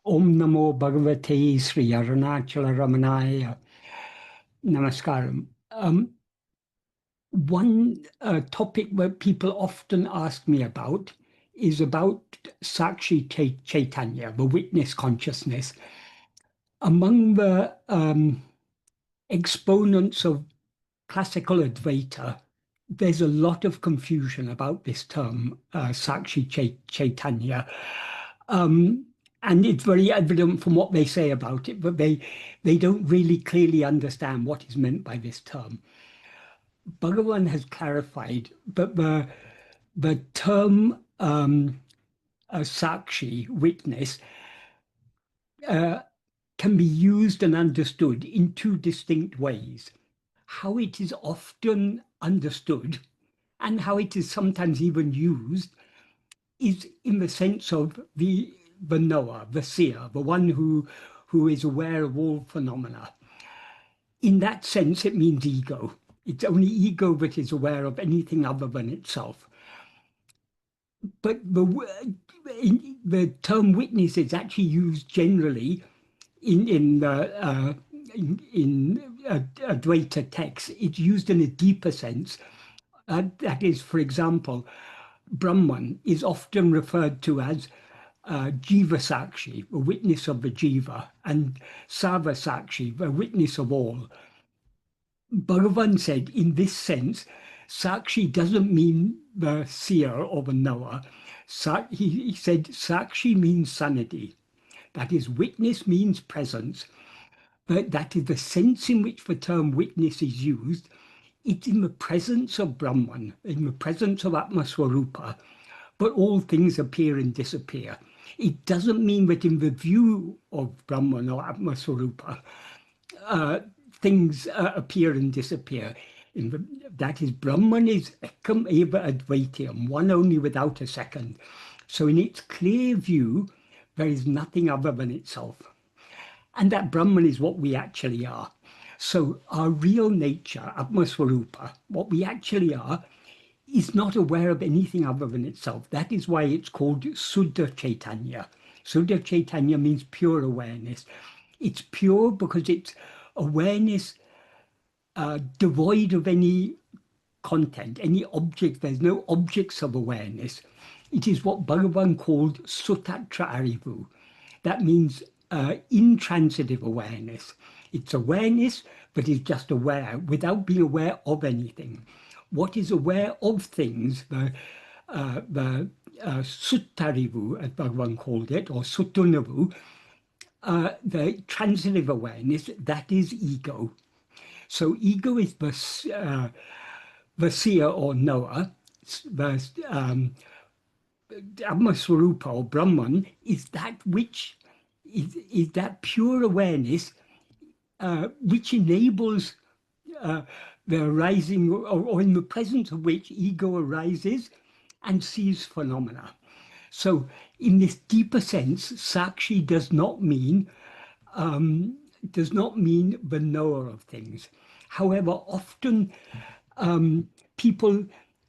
Om Namo Bhagavate Sri Ramanaya. Namaskaram. One topic where people often ask me about is about Sakshi Chaitanya, the witness consciousness. Among the exponents of classical Advaita, there's a lot of confusion about this term, Sakshi Chaitanya. And it's very evident from what they say about it, but they don't really clearly understand what is meant by this term. Bhagavan has clarified that the term Sakshi, witness, can be used and understood in two distinct ways. How it is often understood and how it is sometimes even used is in the sense of the knower, the seer, the one who is aware of all phenomena. In that sense, it means ego. It's only ego that is aware of anything other than itself. But the term witness is actually used generally in Advaita texts. It's used in a deeper sense. That is, for example, Brahman is often referred to as Jiva Sakshi, a witness of the Jiva, and Sarva Sakshi, the witness of all. Bhagavan said, in this sense, Sakshi doesn't mean the seer or the knower. He said Sakshi means sanidhi. That is, witness means presence. But that is the sense in which the term witness is used. It's in the presence of Brahman, in the presence of Atma-vichara, but all things appear and disappear. It doesn't mean that in the view of Brahman or Atma-vichara, things appear and disappear. That is, Brahman is ekam eva advaityam, one only without a second. So in its clear view, there is nothing other than itself. And that Brahman is what we actually are. So our real nature, Atma-svarūpa, what we actually are, is not aware of anything other than itself. That is why it's called Suddha Chaitanya. Suddha Chaitanya means pure awareness. It's pure because it's awareness devoid of any content, any object. There's no objects of awareness. It is what Bhagavan called Sutatra Arivu. That means intransitive awareness. It's awareness, but is just aware without being aware of anything. What is aware of things, the Suttarivu, as Bhagavan called it, or Suttunavu, the transitive awareness, that is ego. So ego is the seer or knower. The Atma-svarūpa or Brahman is that which is that pure awareness which enables the arising, or in the presence of which ego arises and sees phenomena. So in this deeper sense, Sakshi does not mean the knower of things. However, often people,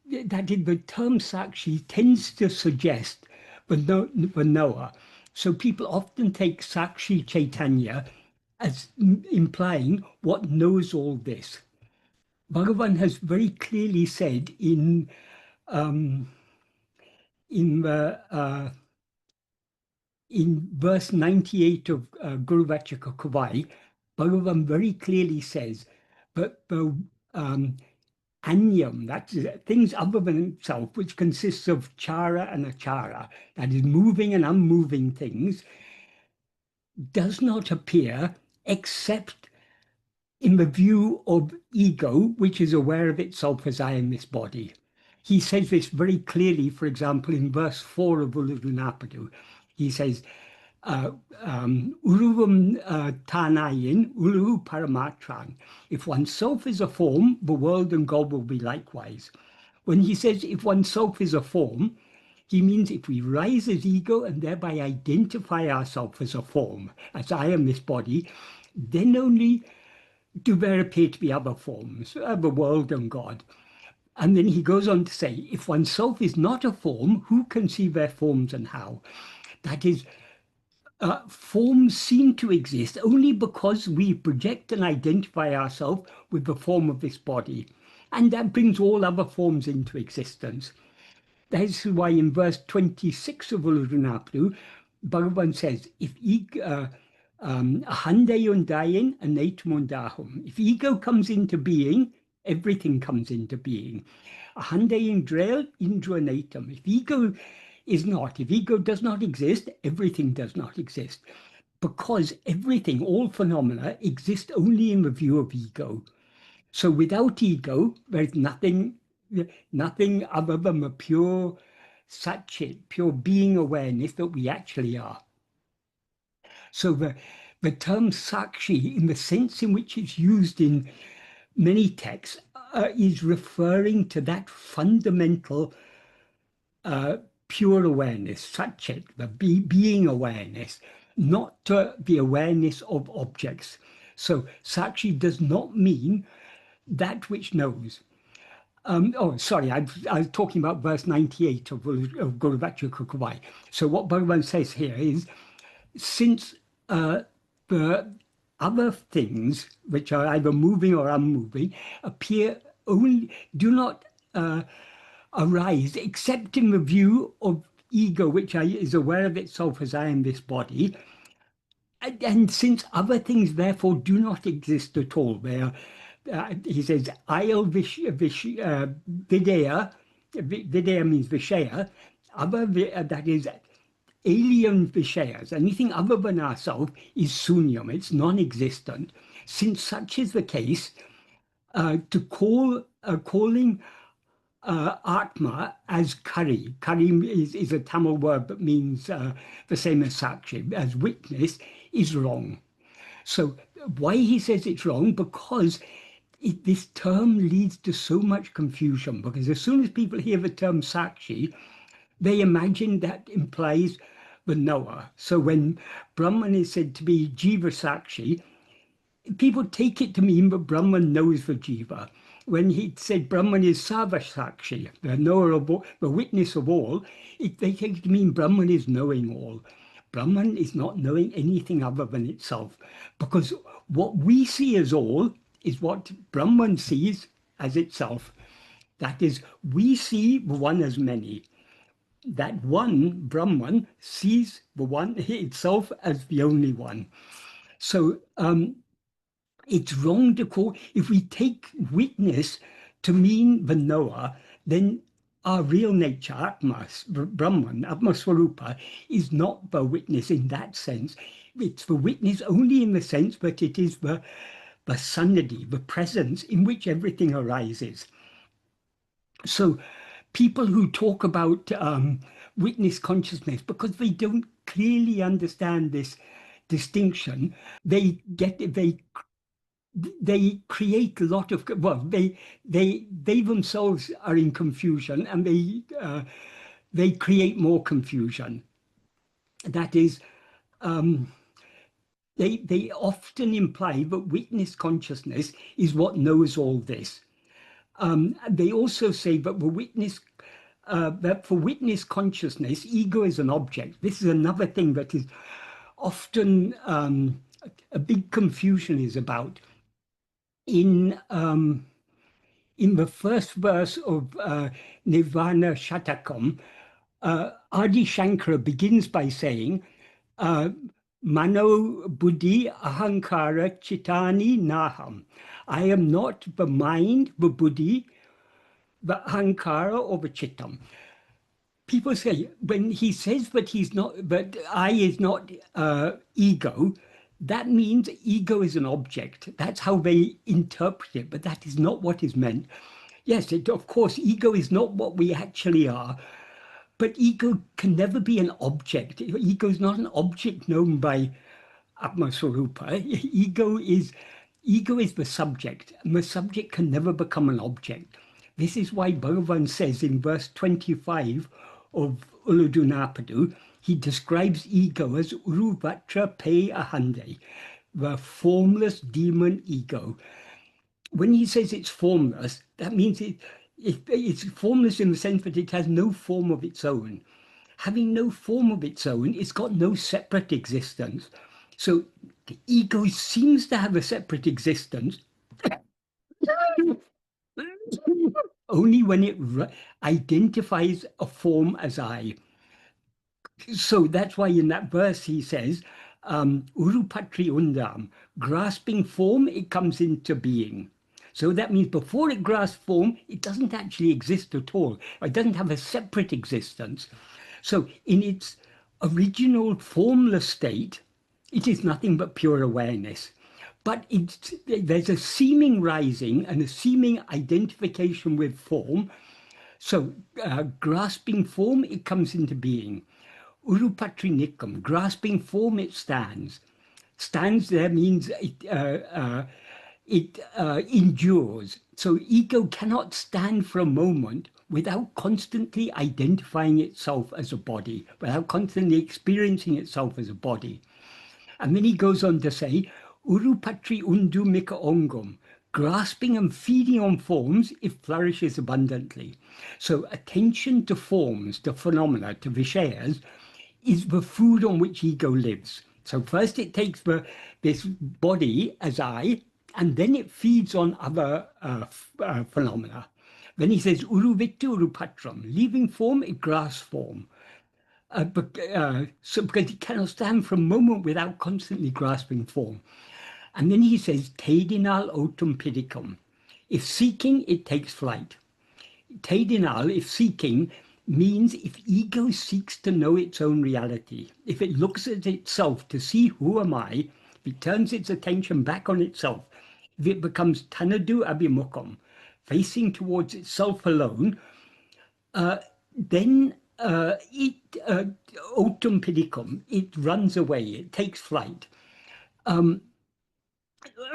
the term Sakshi tends to suggest the knower. So people often take Sakshi Chaitanya as implying what knows all this. Bhagavan has very clearly said in verse 98 of Guru Vachaka Kavai, Bhagavan very clearly says that the anyam, that's things other than itself, which consists of chara and achara, that is moving and unmoving things, does not appear except in the view of ego, which is aware of itself as I am this body. He says this very clearly, for example, in verse 4 of Ulurunapadu. He says, Uruvam Tanayin, Ulu Paramatran. If oneself is a form, the world and God will be likewise. When he says if oneself is a form, he means if we rise as ego and thereby identify ourselves as a form, as I am this body, then only do there appear to be other forms, the world and God. And then he goes on to say, if oneself is not a form, who can see their forms and how? That is, Forms seem to exist only because we project and identify ourselves with the form of this body. And that brings all other forms into existence. That's why in verse 26 of Uludunapadu, Bhagavan says, if ahandayon anatmundahum. If ego comes into being, everything comes into being. Ahandayon drel indruanatam. If ego does not exist, everything does not exist. Because everything, all phenomena, exist only in the view of ego. So without ego, there's nothing other than the pure satchit, pure being awareness that we actually are. So the term sakshi, in the sense in which it's used in many texts, is referring to that fundamental pure awareness, satchit, the being awareness, not the awareness of objects. So sakshi does not mean that which knows. Oh, sorry, I was talking about verse 98 of Guruvachya Kukuvai. So what Bhagavan says here is, since the other things, which are either moving or unmoving, do not arise except in the view of ego, which is aware of itself as I am this body. And since other things therefore do not exist at all, he says, ayal videya, videya means vishaya, that is alien vishayas, anything other than ourselves is sunyam, it's non-existent. Since such is the case, calling Atma as kari. Kari is a Tamil word that means the same as sakshi, as witness, is wrong. So why he says it's wrong? Because this term leads to so much confusion. Because as soon as people hear the term sakshi, they imagine that implies the knower. So when Brahman is said to be jiva sakshi, people take it to mean that Brahman knows the jiva. When he said Brahman is sarva-sakshi, the knower of all, the witness of all, they take it to mean Brahman is knowing all. Brahman is not knowing anything other than itself, because what we see as all is what Brahman sees as itself. That is, we see the one as many. That one, Brahman, sees the one itself as the only one. So it's wrong to call, if we take witness to mean the knower, then our real nature, Atma, Brahman, Atma svarūpa, is not the witness in that sense. It's the witness only in the sense that it is the sannidhi, the presence in which everything arises. So people who talk about witness consciousness, because they don't clearly understand this distinction, they create a lot of, well, they themselves are in confusion, and they create more confusion. That is, they often imply that witness consciousness is what knows all this. They also say that for witness consciousness, ego is an object. This is another thing that is often a big confusion is about. In the first verse of Nirvana Shatakam, Adi Shankara begins by saying, Mano buddhi ahankara chitani naham. I am not the mind, the buddhi, the ahankara, or the chittam. People say, when he says that I is not ego, that means ego is an object. That's how they interpret it, but that is not what is meant. Yes, of course, ego is not what we actually are, but ego can never be an object. Ego is not an object known by Atma-svarūpa. Ego is the subject, and the subject can never become an object. This is why Bhagavan says in verse 25 of Uludunapadu, he describes ego as Uruvatra Pe Ahande, the formless demon ego. When he says it's formless, that means it's formless in the sense that it has no form of its own. having no form of its own, it's got no separate existence. So the ego seems to have a separate existence only when it identifies a form as I. So that's why in that verse he says, Urupatri undam, grasping form, it comes into being. So that means before it grasps form, it doesn't actually exist at all. It doesn't have a separate existence. So in its original formless state, it is nothing but pure awareness. But there's a seeming rising and a seeming identification with form. So grasping form, it comes into being. Urupatrinikam, grasping form, it stands. Stands there means it endures. So ego cannot stand for a moment without constantly identifying itself as a body, without constantly experiencing itself as a body. And then he goes on to say, Urupatri undu mika ongum, grasping and feeding on forms, it flourishes abundantly. So attention to forms, to phenomena, to vishayas, is the food on which ego lives. So first it takes this body as I, and then it feeds on other phenomena. Then he says, Uruvittu urupatram, leaving form, it grasps form. So because it cannot stand for a moment without constantly grasping form. And then he says, Tedinal otum pidicum. If seeking, it takes flight. Tedinal, if seeking, means if ego seeks to know its own reality, if it looks at itself to see who am I, if it turns its attention back on itself, if it becomes tanadu abhimukham, facing towards itself alone, then it autum pidicum, it runs away, it takes flight.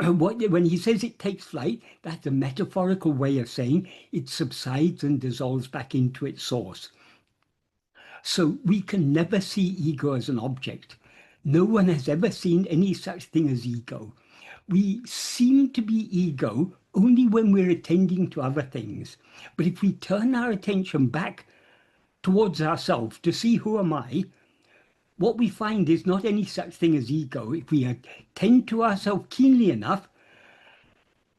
When he says it takes flight, that's a metaphorical way of saying it subsides and dissolves back into its source. So we can never see ego as an object. No one has ever seen any such thing as ego. We seem to be ego only when we're attending to other things. But if we turn our attention back towards ourselves to see who am I, what we find is not any such thing as ego. If we attend to ourselves keenly enough,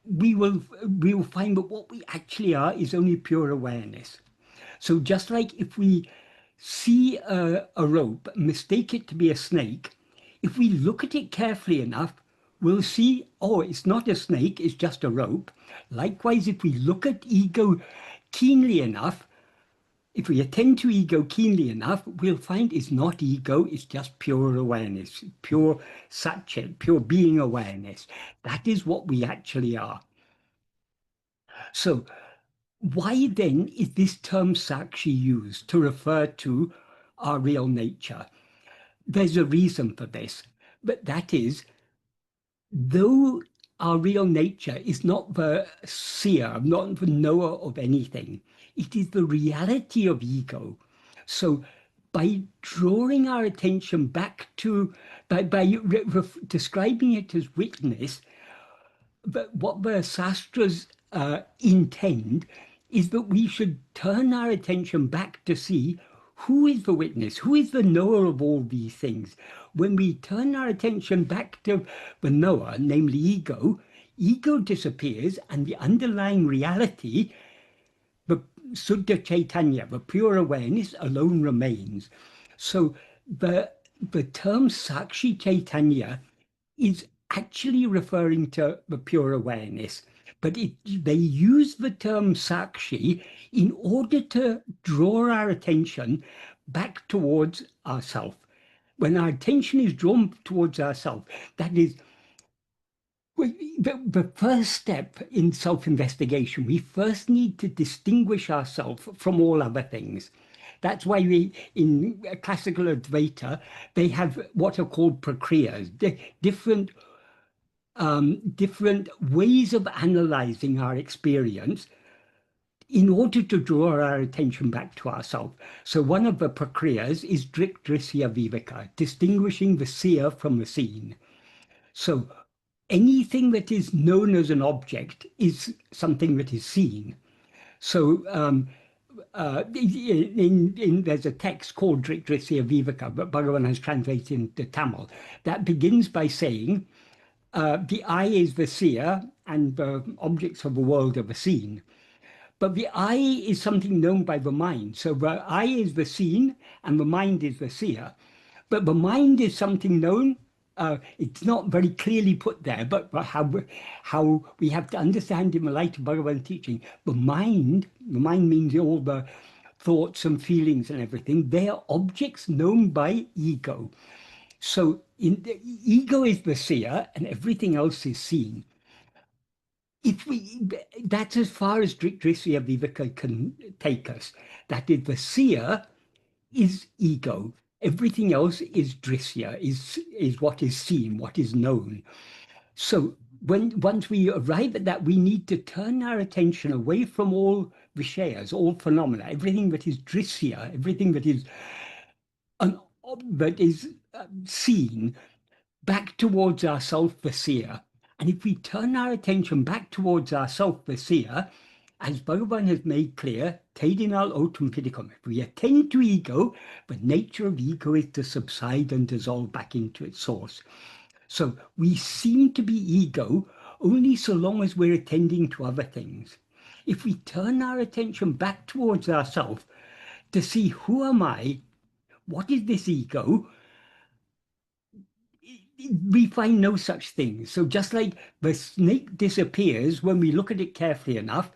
we will find that what we actually are is only pure awareness. So just like if we see a rope, mistake it to be a snake, if we look at it carefully enough, we'll see, oh, it's not a snake, it's just a rope. Likewise, if we look at ego keenly enough, if we attend to ego keenly enough, we'll find it's not ego, it's just pure awareness, pure satchit, pure being awareness. That is what we actually are. So why then is this term sakshi used to refer to our real nature? There's a reason for this, but that is, though our real nature is not the seer, not the knower of anything, it is the reality of ego. So by drawing our attention back to, by describing it as witness, but what the sastras intend is that we should turn our attention back to see who is the witness, who is the knower of all these things. When we turn our attention back to the knower, namely ego, ego disappears and the underlying reality, the Suddha Chaitanya, the pure awareness, alone remains. So the term Sakshi Chaitanya is actually referring to the pure awareness, but they use the term Sakshi in order to draw our attention back towards ourself. When our attention is drawn towards ourself, that is the first step in self-investigation. We first need to distinguish ourselves from all other things. That's why in classical Advaita, they have what are called prakriyas, different ways of analyzing our experience in order to draw our attention back to ourselves. So one of the prakriyas is drik drisya viveka, distinguishing the seer from the seen. So anything that is known as an object is something that is seen. So there's a text called Drisya Viveka, but Bhagavan has translated into Tamil, that begins by saying, the eye is the seer and the objects of the world are the seen. But the eye is something known by the mind. So the eye is the seen and the mind is the seer. But the mind is something known. It's not very clearly put there, but how we have to understand in the light of Bhagavan teaching, the mind means all the thoughts and feelings and everything. They are objects known by ego. So the ego is the seer and everything else is seen. That's as far as Drisya Viveka can take us. That is, the seer is ego. Everything else is Drisya, is what is seen, what is known. So once we arrive at that, we need to turn our attention away from all Vishayas, all phenomena, everything that is Drisya, everything that is seen, back towards ourself, the seer. And if we turn our attention back towards ourself, the seer, as Bhagavan has made clear, Tedinal otum pidikam. If we attend to ego, the nature of ego is to subside and dissolve back into its source. So we seem to be ego only so long as we're attending to other things. If we turn our attention back towards ourselves to see, who am I? What is this ego? We find no such thing. So just like the snake disappears when we look at it carefully enough,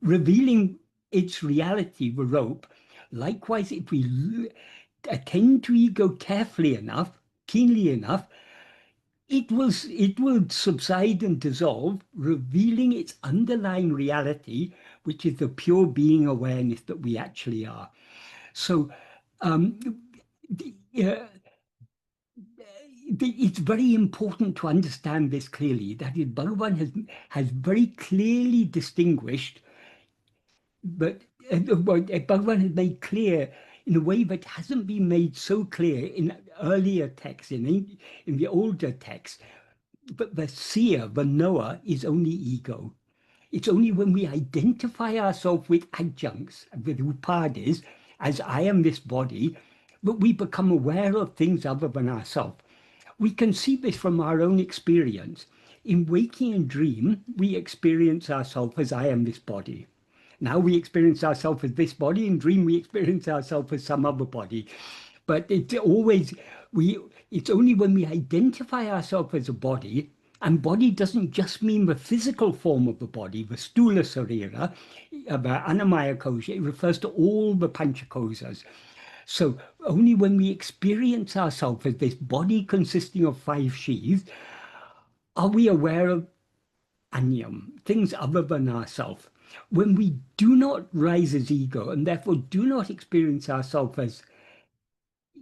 revealing its reality, the rope, likewise, if we attend to ego carefully enough, keenly enough, it will subside and dissolve, revealing its underlying reality, which is the pure being awareness that we actually are. So it's very important to understand this clearly. That is, Bhagavan has very clearly distinguished, but Bhagavan has made clear in a way that hasn't been made so clear in earlier texts, in the older texts. But the seer, the knower, is only ego. It's only when we identify ourselves with adjuncts, with upadis, as I am this body, that we become aware of things other than ourselves. We can see this from our own experience. In waking and dream, we experience ourselves as I am this body. Now we experience ourselves as this body. In dream, we experience ourselves as some other body. But it's only when we identify ourselves as a body, and body doesn't just mean the physical form of the body, the stula sarira, the anamaya kosha, it refers to all the panchakosas. So only when we experience ourselves as this body consisting of 5 sheaths, are we aware of anyam, things other than ourselves. When we do not rise as ego and therefore do not experience ourselves as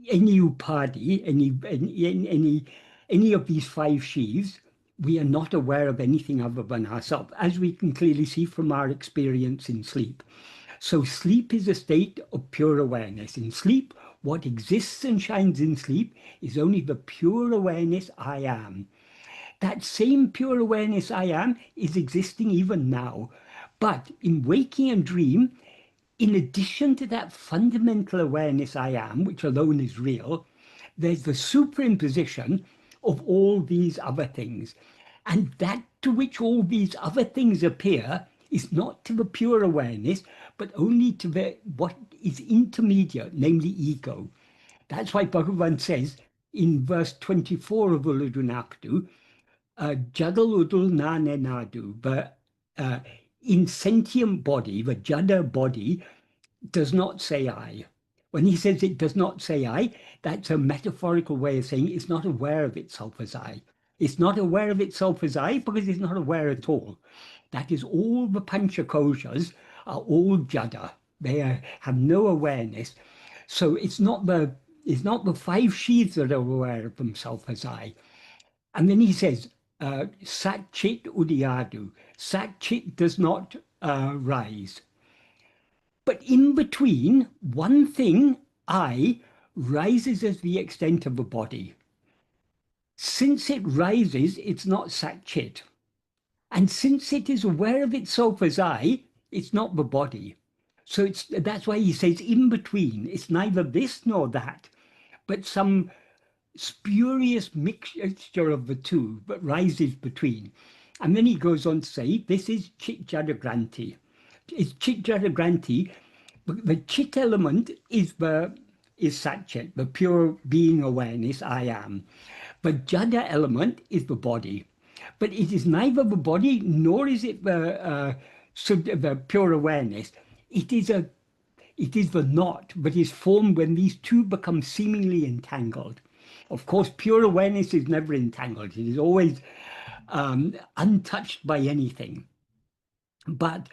any upadi, any of these 5 sheaths, we are not aware of anything other than ourselves, as we can clearly see from our experience in sleep. So sleep is a state of pure awareness. In sleep, what exists and shines in sleep is only the pure awareness I am. That same pure awareness I am is existing even now. But in waking and dream, in addition to that fundamental awareness I am, which alone is real, there's the superimposition of all these other things. And that to which all these other things appear is not to the pure awareness, but only to what is intermediate, namely ego. That's why Bhagavan says in verse 24 of Uludunaktu, Jadal Udul Na Ne Nadu, the insentient body, the Jada body, does not say I. When he says it does not say I, that's a metaphorical way of saying it's not aware of itself as I. It's not aware of itself as I because it's not aware at all. That is, all the panchakoshas are all jada. They have no awareness. So it's not the 5 sheaths that are aware of themselves as I. And then he says, Sat Chit Udiyadu. Sat Chit does not rise. But in between, one thing, I, rises as the extent of the body. Since it rises, it's not Sat Chit. And since it is aware of itself as I, it's not the body. So that's why he says in between. It's neither this nor that, but some spurious mixture of the two, but rises between. And then he goes on to say, this is Chit Jadagranti. It's Chit Jadagranti. The Chit element is Satchit, the pure being awareness, I am. The Jada element is the body. But it is neither the body nor is it the pure awareness. It is the not, but is formed when these two become seemingly entangled. Of course, pure awareness is never entangled. It is always untouched by anything. But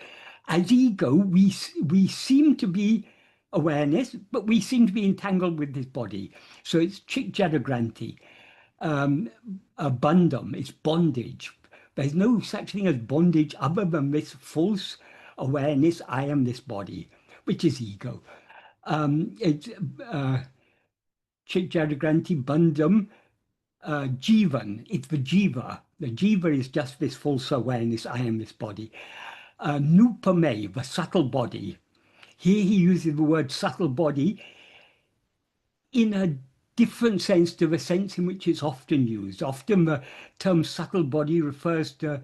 as ego, we seem to be awareness, but we seem to be entangled with this body. So it's Chit Jadagranti. Bandham, it's bondage. There's no such thing as bondage other than this false awareness, I am this body, which is ego. It's Chit Jadagranti, Bandham, Jivan, it's the Jiva. The Jiva is just this false awareness, I am this body. Nupame, the subtle body. Here he uses the word subtle body in a different sense to the sense in which it's often used. Often the term subtle body refers to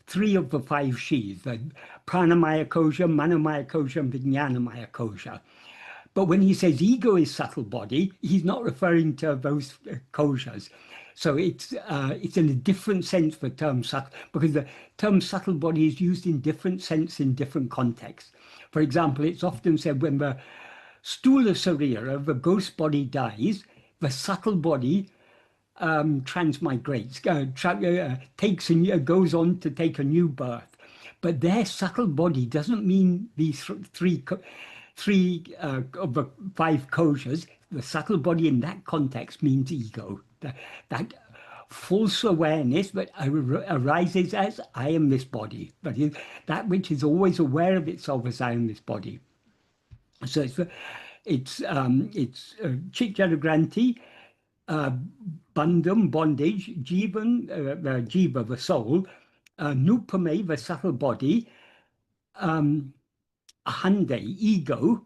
three of the five Shis, the pranamaya kosha, manomaya kosha, and vijnanamaya kosha. But when he says ego is subtle body, he's not referring to those koshas. So it's in a different sense the term subtle, because the term subtle body is used in different sense in different contexts. For example, it's often said when the stula sarira, the ghost body dies, the subtle body transmigrates, goes on to take a new birth. But their subtle body doesn't mean these three of the five koshas. The subtle body in that context means ego. That false awareness that arises as I am this body, but that which is always aware of itself as I am this body. So it's Chit Jadagranti, bandham, bondage, jivan, jiva, the soul, nupame, the subtle body, ahande, ego,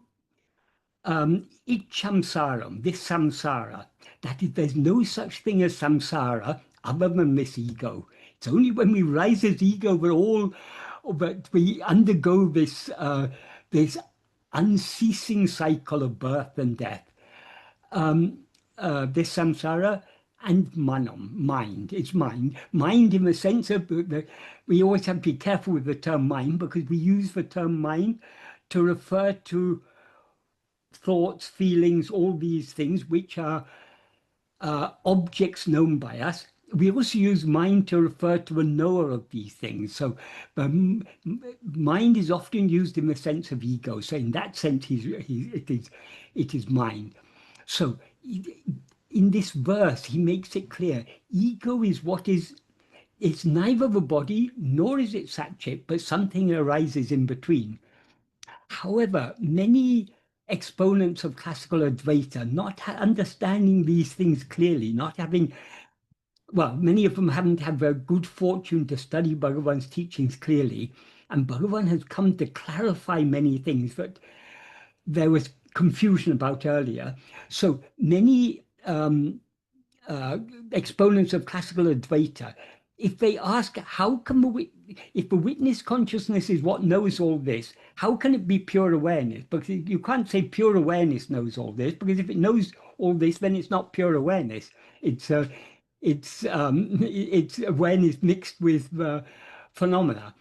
ichamsaram, this samsara. That is, there's no such thing as samsara other than this ego. It's only when we rise as ego that we undergo this unceasing cycle of birth and death. This samsara and manam, mind. It's mind. Mind in the sense of we always have to be careful with the term mind because we use the term mind to refer to thoughts, feelings, all these things which are objects known by us. We also use mind to refer to a knower of these things. So mind is often used in the sense of ego. So in that sense, it is mind. So in this verse, he makes it clear, ego is it's neither the body nor is it Satchit, but something arises in between. However, many exponents of classical Advaita, not understanding these things clearly, many of them haven't had the good fortune to study Bhagavan's teachings clearly, and Bhagavan has come to clarify many things that there was confusion about earlier. So many exponents of classical Advaita, if they ask, if the witness consciousness is what knows all this, how can it be pure awareness? Because you can't say pure awareness knows all this, because if it knows all this, then it's not pure awareness. It's awareness mixed with phenomena.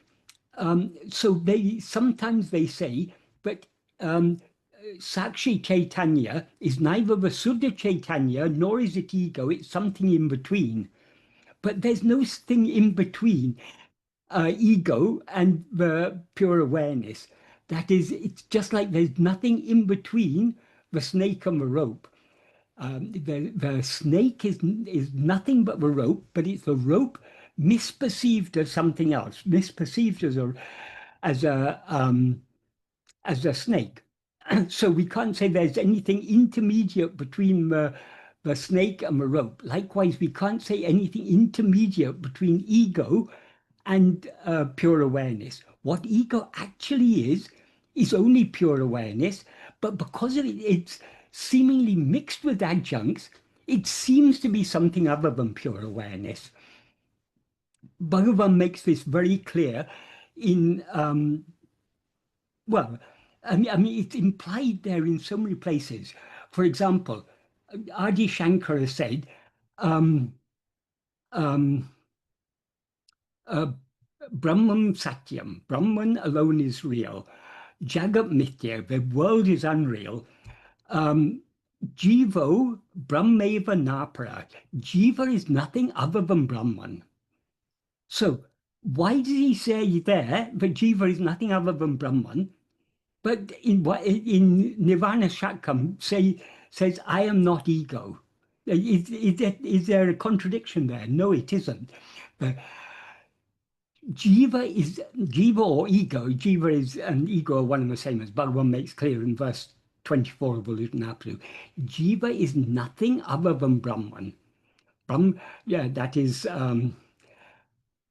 So sometimes they say, but Sakshi Chaitanya is neither the Suddha Chaitanya nor is it ego, it's something in between. But there's no thing in between ego and the pure awareness. That is, it's just like there's nothing in between the snake and the rope. The snake is nothing but the rope, but it's the rope misperceived as something else, misperceived as a snake. So we can't say there's anything intermediate between the snake and the rope. Likewise, we can't say anything intermediate between ego and pure awareness. What ego actually is is only pure awareness, but because of it's seemingly mixed with adjuncts, it seems to be something other than pure awareness. Bhagavan makes this very clear in, well, I mean, it's implied there in so many places. For example, Adi Shankara said, um, um, uh, Brahman Satyam, Brahman alone is real. Jagat Mithya, the world is unreal. Jivo Brahmeva Napara. Jiva is nothing other than Brahman. So why does he say there that Jiva is nothing other than Brahman? But in Nirvana Shakam says, I am not ego. Is there a contradiction there? No, it isn't. Jiva or ego. Jiva is and ego are one and the same, as Bhagavan makes clear in verse 24 of Ulutanapu. Jiva is nothing other than Brahman. Yeah, that is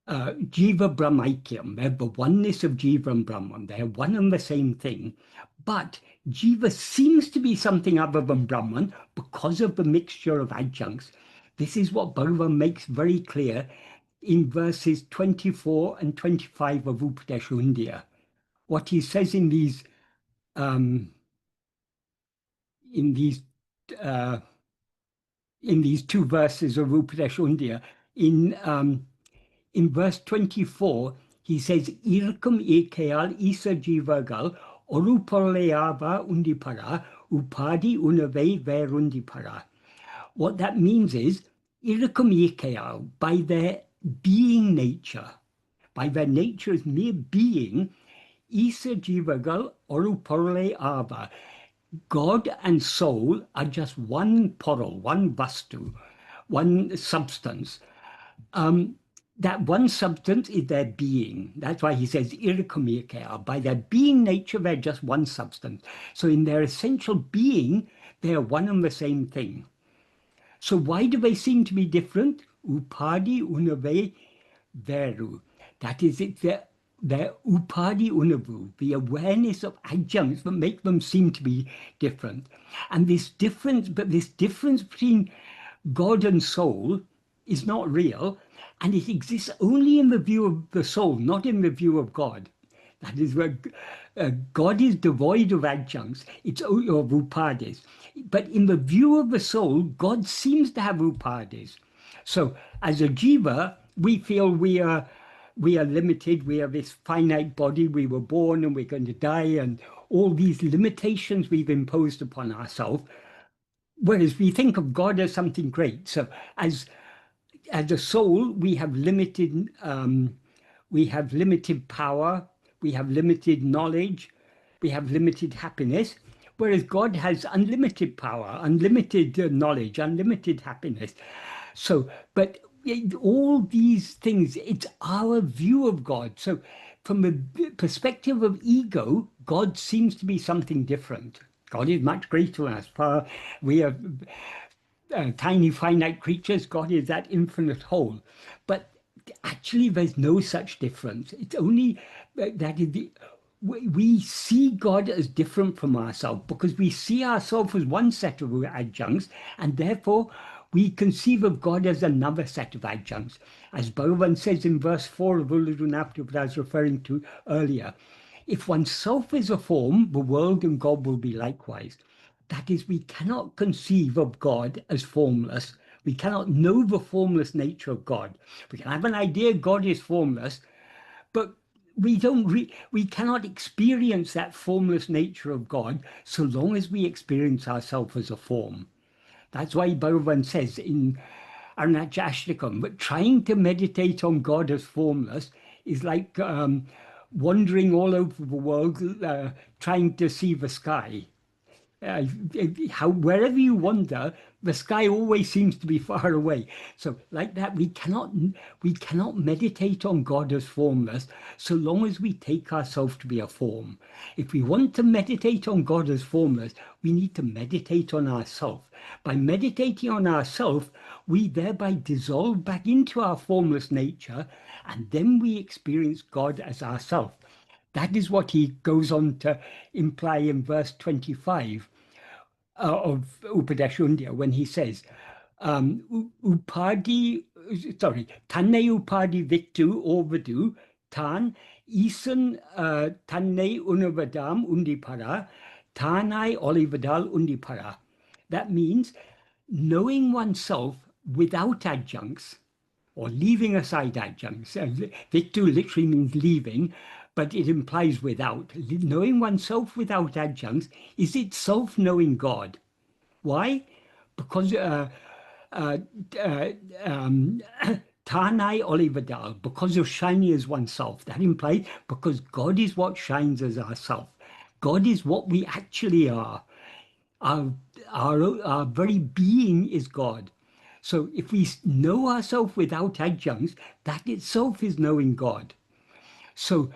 Jiva Brahmaikyam. They're the oneness of Jiva and Brahman. They're one and the same thing. But Jiva seems to be something other than Brahman because of the mixture of adjuncts. This is what Bhagavan makes very clear in verses 24 and 25 of Upadeshundya. What he says um, in these uh, in these two verses of Upadeshundya, in verse 24, he says, Irkum ekayal isa jivagal oruparleava undipara upadi unave verundipara. What that means is, Irkum ekayal, by their being nature, by their nature as mere being, isa jivagal oruparle ava. God and soul are just one portal, one vastu, one substance. That one substance is their being. That's why he says, irkamikaya. By their being nature, they're just one substance. So in their essential being, they are one and the same thing. So why do they seem to be different? Upadi unave veru. That is, it's their upadi unavu, the awareness of adjuncts that make them seem to be different. And this difference between God and soul is not real, and it exists only in the view of the soul, not in the view of God. That is where God is devoid of adjuncts, it's of upadis. But in the view of the soul, God seems to have upadis. So as a jiva, we feel we are limited, we have this finite body, we were born and we're going to die, and all these limitations we've imposed upon ourselves. Whereas we think of God as something great. So as a soul, we have limited power, we have limited knowledge, we have limited happiness, whereas God has unlimited power, unlimited knowledge, unlimited happiness. So, but all these things, it's our view of God. So from the perspective of ego, God seems to be something different. God is much greater than us. We are tiny finite creatures. God is that infinite whole. But actually, there's no such difference. It's only that we see God as different from ourselves because we see ourselves as one set of adjuncts, and therefore we conceive of God as another set of adjuncts. As Bhagavan says in verse 4 of Ulladu that I was referring to earlier, if oneself is a form, the world and God will be likewise. That is, we cannot conceive of God as formless. We cannot know the formless nature of God. We can have an idea God is formless, but we cannot experience that formless nature of God so long as we experience ourselves as a form. That's why Bhagavan says in Arunachashtakam, but trying to meditate on God as formless is like wandering all over the world, trying to see the sky. Wherever you wander, the sky always seems to be far away. So like that, we cannot meditate on God as formless so long as we take ourselves to be a form. If we want to meditate on God as formless, we need to meditate on ourselves. By meditating on ourselves, we thereby dissolve back into our formless nature, and then we experience God as ourself. That is what he goes on to imply in verse 25 of Upadeshundya when he says, Upadi, sorry, Tanne Upadi Vittu Ovadu, Tan, Isan Tanne Unavadam Undipara, Tanai Olivadal Undipara. That means knowing oneself without adjuncts, or leaving aside adjuncts. Vittu literally means leaving, but it implies without. Knowing oneself without adjuncts is itself knowing God. Why? Because uh, uh, um, Tanai Olivadal, because of shining as oneself. That implies because God is what shines as ourself. God is what we actually are. Our, our very being is God. So if we know ourselves without adjuncts, that itself is knowing God. So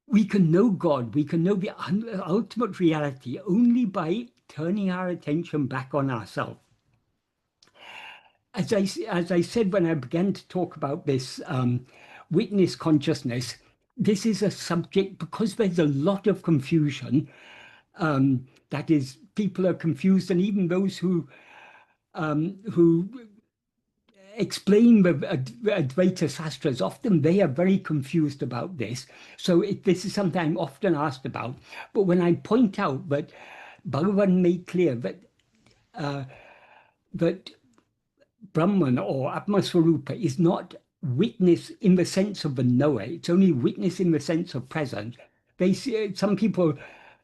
we can know God, we can know the ultimate reality only by turning our attention back on ourselves. As I said when I began to talk about this witness consciousness, this is a subject because there's a lot of confusion. That is, people are confused, and even those who explain the Advaita Sastras, often they are very confused about this. So this is something I'm often asked about. But when I point out that Bhagavan made clear that that Brahman or Atma-svarūpa is not witness in the sense of the knower. It's only witness in the sense of presence. Some people,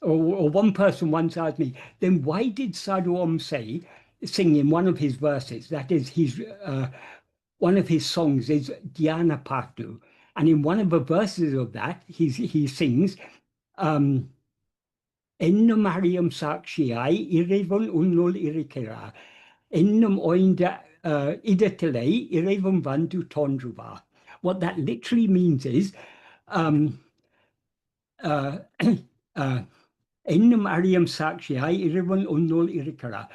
or one person once asked me, then why did Sadhu Om sing in one of his verses, that is one of his songs is Dhyana Patu. And in one of the verses of that, he sings, Ennum Mariam Sakshiyai Irevon Unnul Irikera. Ennum Oinda Idatele Irevon Vandu Tondruva. What that literally means is, Ennum Ariam Sakshiyai Irevon Unnul Irikera.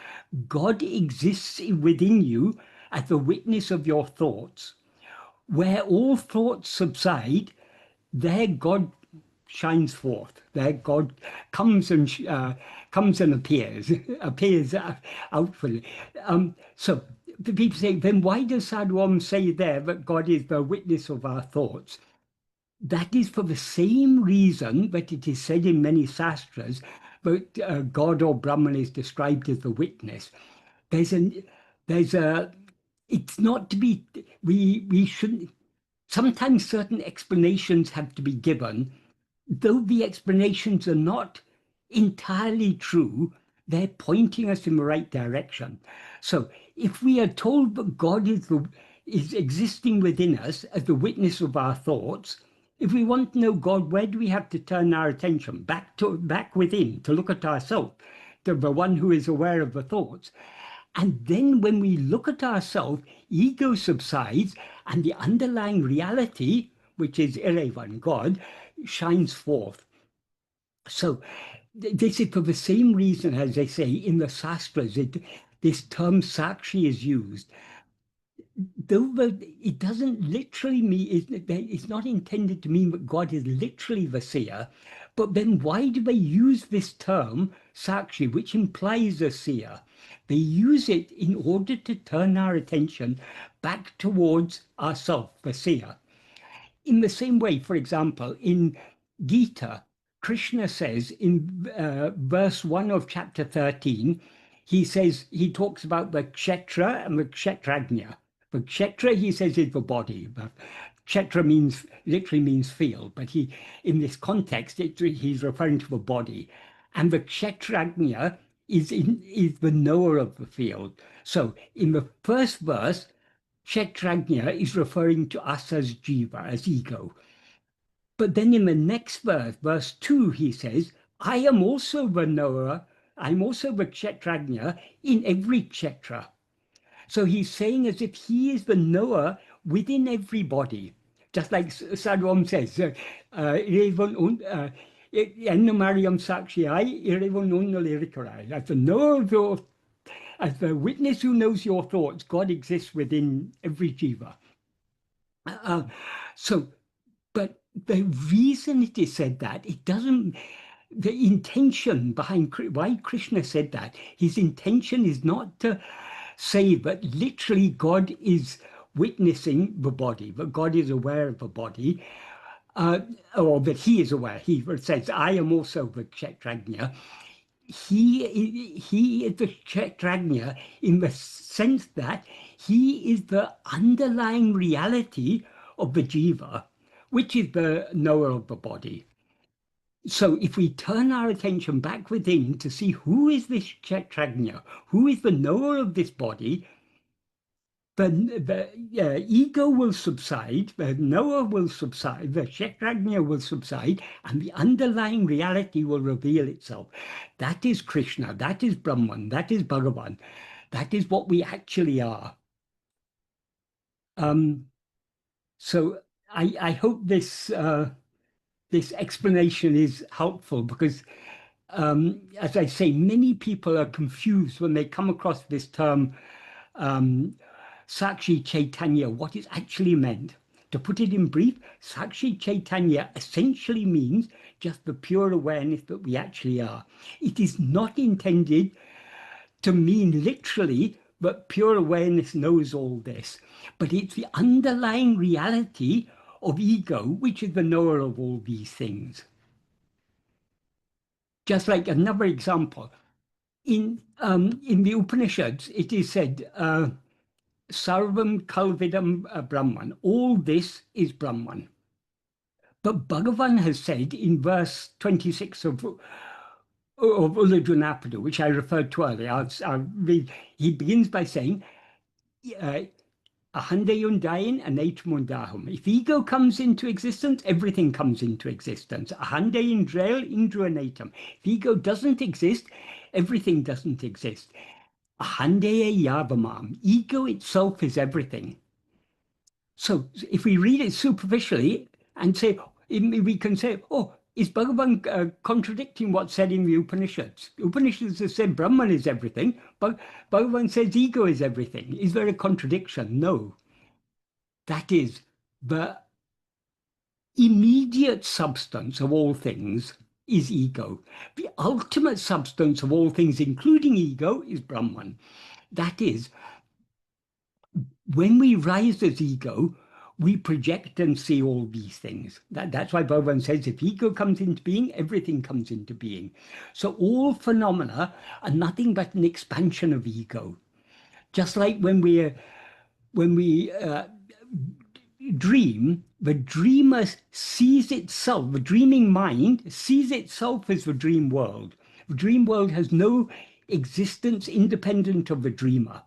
God exists within you as the witness of your thoughts. Where all thoughts subside, there God shines forth. There God comes and appears outwardly. So the people say, then why does Sadhu Om say there that God is the witness of our thoughts? That is for the same reason that it is said in many sastras that God or Brahman is described as the witness. It's not to be, we shouldn't, sometimes certain explanations have to be given, though the explanations are not entirely true, they're pointing us in the right direction. So if we are told that God is existing within us as the witness of our thoughts, if we want to know God, where do we have to turn our attention? Back within, to look at ourselves, to the one who is aware of the thoughts. And then when we look at ourselves, ego subsides and the underlying reality, which is Irevan, God, shines forth. So this is for the same reason, as they say in the Sastras, this term Sakshi is used. Though it doesn't literally mean, it's not intended to mean that God is literally the seer, but then why do they use this term, Sakshi, which implies a seer? They use it in order to turn our attention back towards ourself, the seer. In the same way, for example, in Gita, Krishna says in verse 1 of chapter 13, he talks about the kshetra and the kshetrajna. The kshetra, he says, is the body. But kshetra literally means field, but in this context, he's referring to the body. And the kshetrajna is the knower of the field. So in the first verse, kshetrajna is referring to us as jiva, as ego. But then in the next verse, verse 2, he says, I am also the knower, I'm also the kshetrajna in every kshetra. So he's saying as if he is the knower within everybody. Just like Sadhu Om says, Ennamariam Sakshiyai, Irevon Unnalirikarai. As the knower of your, as the witness who knows your thoughts, God exists within every jiva. So, but the reason it is said that, it doesn't, the intention behind why Krishna said that, his intention is not to say that literally God is witnessing the body, that God is aware of the body, uh, or that he is aware. He says, I am also the Kshetrajna. He is the Kshetrajna in the sense that he is the underlying reality of the jiva, which is the knower of the body. So if we turn our attention back within to see who is this Kshetrajna, who is the knower of this body, the ego will subside, the knower will subside, the Kshetrajna will subside, and the underlying reality will reveal itself. That is Krishna, that is Brahman, that is Bhagavan, that is what we actually are. Um, so I hope this explanation is helpful because, as I say, many people are confused when they come across this term um, Sakshi Chaitanya, what is actually meant. To put it in brief, Sakshi Chaitanya essentially means just the pure awareness that we actually are. It is not intended to mean literally that pure awareness knows all this, but it's the underlying reality of ego, which is the knower of all these things. Just like another example, in the Upanishads, it is said, Sarvam Kalvidam Brahman. All this is Brahman. But Bhagavan has said in verse 26 of Ullajunapadu, which I referred to earlier, I'll read. He begins by saying, Ahandayundayin and Atmundahum. If ego comes into existence, everything comes into existence. Ahandayundrail Indruanatam. If ego doesn't exist, everything doesn't exist. Ahandaya Yavamam. Ego itself is everything. So if we read it superficially and say, we can say, oh, is Bhagavan contradicting what's said in the Upanishads? Upanishads have said Brahman is everything, but Bhagavan says ego is everything. Is there a contradiction? No. That is the immediate substance of all things is ego. The ultimate substance of all things, including ego, is Brahman. That is, when we rise as ego, we project and see all these things. That's why Bhagavan says if ego comes into being, everything comes into being. So all phenomena are nothing but an expansion of ego. Just like when we dream, the dreamer sees itself, the dreaming mind sees itself as the dream world. The dream world has no existence independent of the dreamer.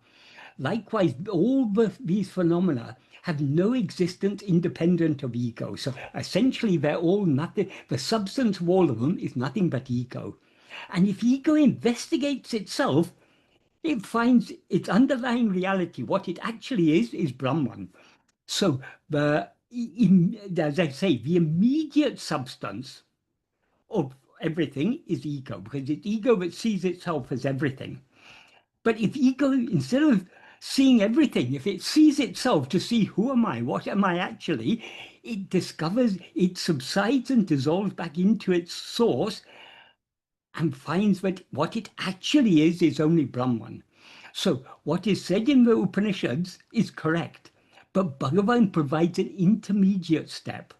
Likewise, all these phenomena have no existence independent of ego. So essentially, they're all nothing. The substance of all of them is nothing but ego. And if ego investigates itself, it finds its underlying reality. What it actually is Brahman. So as I say, the immediate substance of everything is ego, because it's ego that sees itself as everything. But if ego, instead of seeing everything, if it sees itself to see who am I, what am I actually, it discovers, it subsides and dissolves back into its source and finds that what it actually is only Brahman. So what is said in the Upanishads is correct, but Bhagavan provides an intermediate step.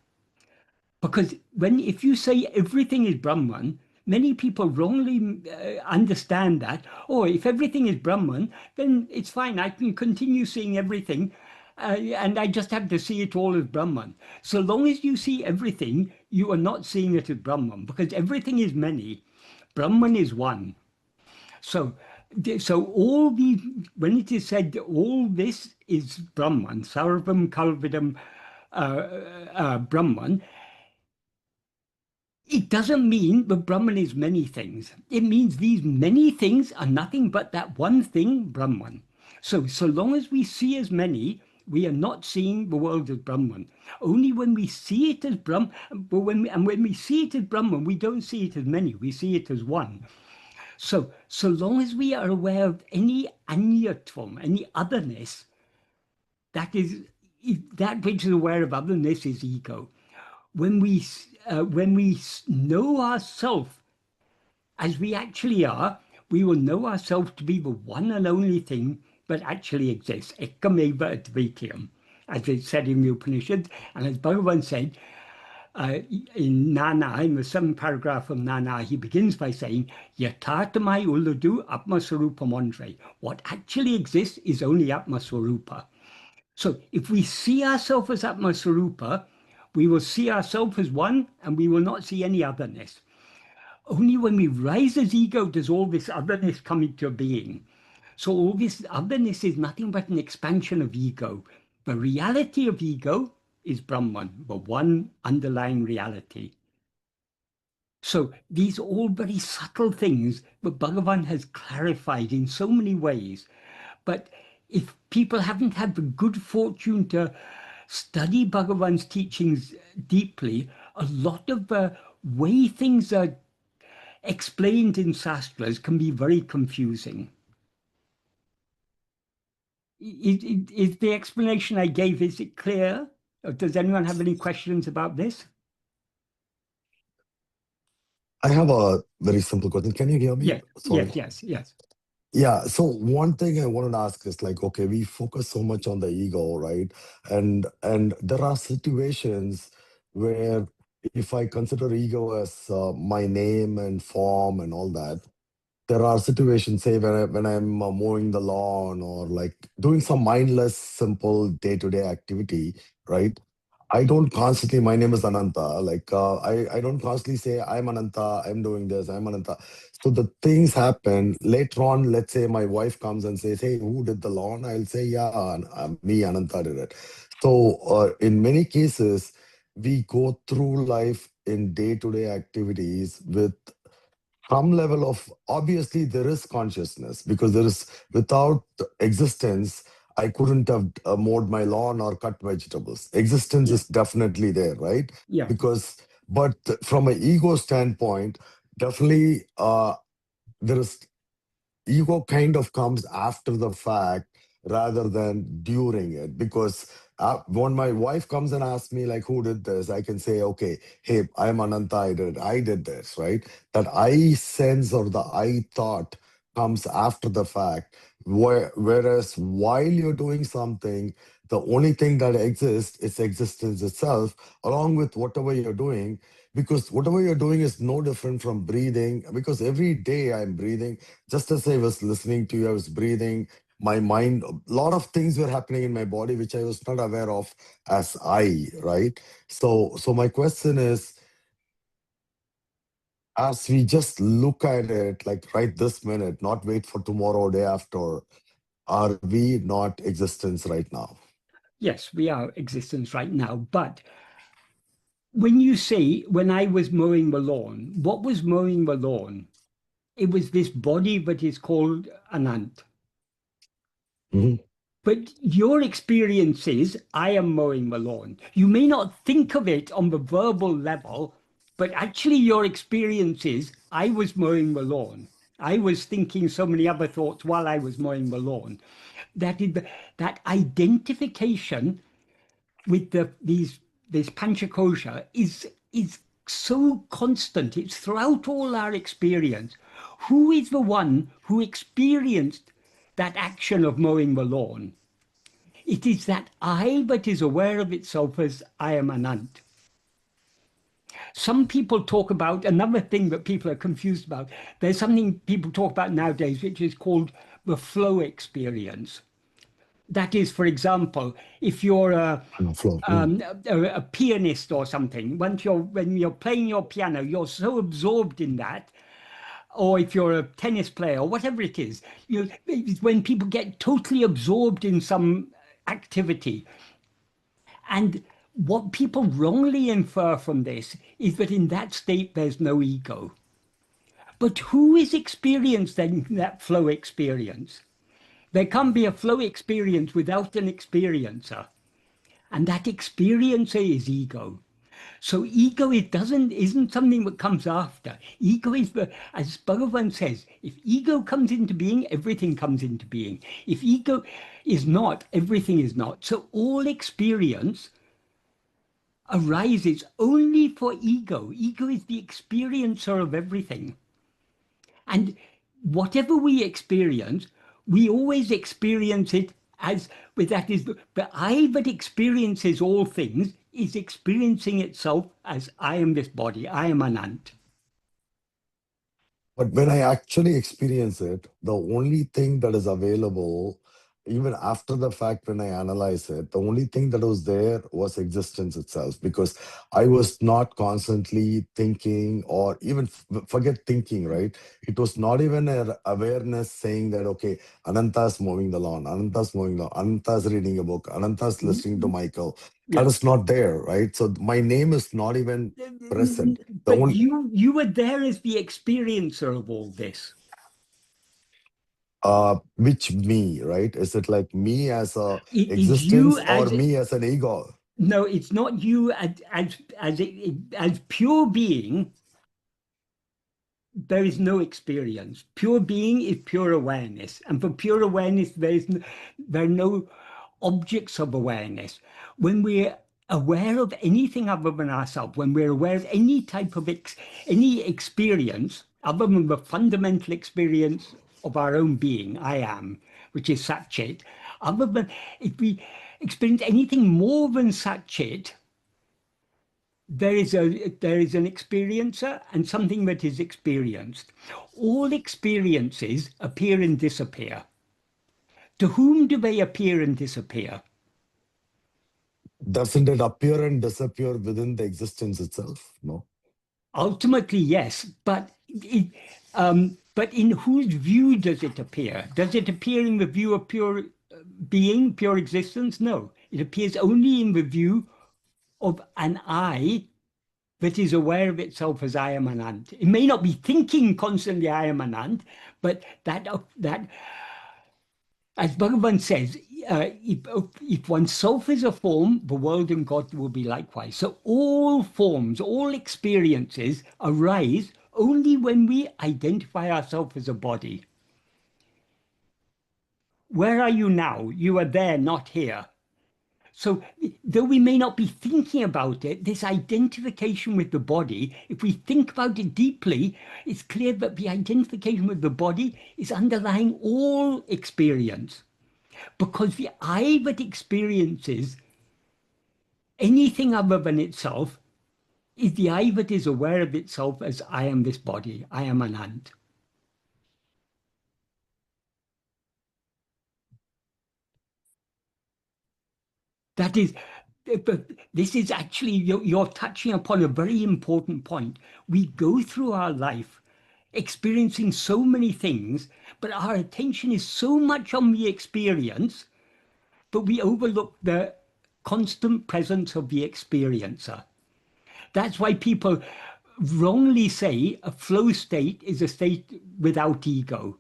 Because if you say everything is Brahman, many people wrongly understand that, oh, if everything is Brahman, then it's fine. I can continue seeing everything, and I just have to see it all as Brahman. So long as you see everything, you are not seeing it as Brahman, because everything is many. Brahman is one. So all the when it is said all this is Brahman, Sarvam Kalvidam Brahman, it doesn't mean that Brahman is many things. It means these many things are nothing but that one thing, Brahman. So long as we see as many, we are not seeing the world as Brahman. Only when we see it as Brahman, when we see it as Brahman, we don't see it as many, we see it as one. So long as we are aware of any anyatvam, any otherness, that which is aware of otherness is ego. when we know ourselves as we actually are, we will know ourselves to be the one and only thing that actually exists. Ekkameva advitiyam, as it's said in the Upanishads, and as Bhagavan said in Nana, in the 7th paragraph of Nana, he begins by saying, Yatartamai uladu Atma-svarūpa mondre. What actually exists is only Atma-svarūpa. So if we see ourselves as Atma-svarūpa, we will see ourselves as one and we will not see any otherness. Only when we rise as ego does all this otherness come into being. So all this otherness is nothing but an expansion of ego. The reality of ego is Brahman, the one underlying reality. So these are all very subtle things that Bhagavan has clarified in so many ways. But if people haven't had the good fortune to study Bhagavan's teachings deeply, a lot of the way things are explained in Shastras can be very confusing. Is the explanation I gave, is it clear? Or does anyone have any questions about this? I have a very simple question. Can you hear me? Yes, Sorry. yes. Yeah. So one thing I wanted to ask is like, okay, we focus so much on the ego, right? And there are situations where if I consider ego as my name and form and all that, there are situations, say when I'm mowing the lawn or like doing some mindless, simple day-to-day activity, right? I don't constantly, my name is Ananta. Like, I don't constantly say, I'm Ananta, I'm doing this, I'm Ananta. So the things happen later on. Let's say my wife comes and says, hey, who did the lawn? I'll say, yeah, me, Ananta did it. So in many cases, we go through life in day-to-day activities with some level of, obviously there is consciousness, because there is, without existence I couldn't have mowed my lawn or cut vegetables. Existence Yeah, is definitely there, right? yeah, Because, but from an ego standpoint, definitely there is, ego kind of comes after the fact rather than during it. Because when my wife comes and asks me like, who did this, I can say, okay, hey, I'm Ananta, I did this, right? That I sense or the I thought comes after the fact. Whereas while you're doing something, the only thing that exists is existence itself, along with whatever you're doing. Because whatever you're doing is no different from breathing, because every day I'm breathing. Just as I was listening to you, I was breathing. My mind, a lot of things were happening in my body which I was not aware of as I, right? So my question is, as we just look at it, like right this minute, not wait for tomorrow or day after, are we not existence right now? yes, we are existence right now. But when you say, when I was mowing the lawn, what was mowing the lawn? It was this body that is called Anant. Mhm. But your experience is, I am mowing the lawn. You may not think of it on the verbal level, but actually your experience is, I was mowing the lawn. I was thinking so many other thoughts while I was mowing the lawn. That identification with this panchakosha is so constant. It's throughout all our experience. Who is the one who experienced that action of mowing the lawn? It is that I that is aware of itself as I am Anant. Some people talk about another thing that people are confused about. There's something people talk about nowadays, which is called the flow experience. That is, for example, if you're Flow. a pianist or something, when you're playing your piano, you're so absorbed in that, or if you're a tennis player or whatever it is, when people get totally absorbed in some activity. And what people wrongly infer from this is that in that state there's no ego. But who is experiencing that flow experience? There can be a flow experience without an experiencer. And that experiencer is ego. So ego isn't something that comes after. Ego is as Bhagavan says, if ego comes into being, everything comes into being. If ego is not, everything is not. So all experience arises only for ego. Ego is the experiencer of everything. And whatever we experience, we always experience it as, with that is, the I that experiences all things is experiencing itself as I am this body, I am Anant. But when I actually experience it, the only thing that is available, even after the fact, when I analyze it, the only thing that was there was existence itself, because I was not constantly thinking, or even forget thinking, right? It was not even an awareness saying that, okay, Ananta's mowing the lawn, Ananta's mowing the lawn, Ananta's reading a book, Ananta's listening to Michael. That Yeah. is not there, right? So my name is not even present. The But only you were there as the experiencer of all this. which me, right? Is it like me as a It is you existence or as, me as an ego? no, it's not you as pure being. There is no experience. Pure being is pure awareness. And for pure awareness, there are no objects of awareness. When we're aware of anything other than ourselves, when we're aware of any type of any experience other than the fundamental experience of our own being, I am, which is Sat Chit, other than, if we experience anything more than Sat Chit, there is an experiencer and something that is experienced. All experiences appear and disappear. To whom do they appear and disappear? Doesn't it appear and disappear within the existence itself? No. Ultimately, yes, but in whose view does it appear? Does it appear in the view of pure being, pure existence? No, it appears only in the view of an I that is aware of itself as I am Anant. It may not be thinking constantly I am Anant, but that as Bhagavan says, if oneself is a form, the world and God will be likewise. So all forms, all experiences arise only when we identify ourselves as a body. Where are you now? You are there, not here. So though we may not be thinking about it, this identification with the body, if we think about it deeply, it's clear that the identification with the body is underlying all experience. Because the I that experiences anything other than itself is the I that is aware of itself as I am this body, I am Anant. That is, this is actually, you're touching upon a very important point. We go through our life experiencing so many things, but our attention is so much on the experience, but we overlook the constant presence of the experiencer. That's why people wrongly say a flow state is a state without ego.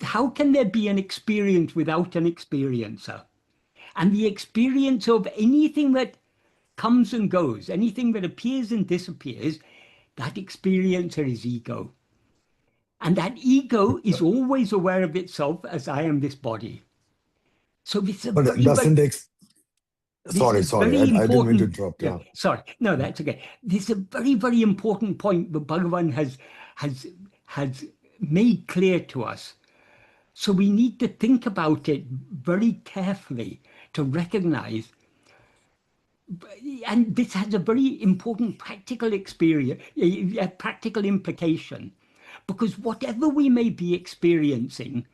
How can there be an experience without an experiencer? And the experience of anything that comes and goes, anything that appears and disappears, that experiencer is ego. And that ego is always aware of itself as I am this body. So this is a But it very, very, doesn't this is a sorry. very I didn't mean to important, interrupt. yeah, Yeah. sorry. No, that's okay. This is a very, very important point that Bhagavan has has made clear to us. So we need to think about it very carefully to recognize, and this has a very important practical experience, a practical implication, because whatever we may be experiencing,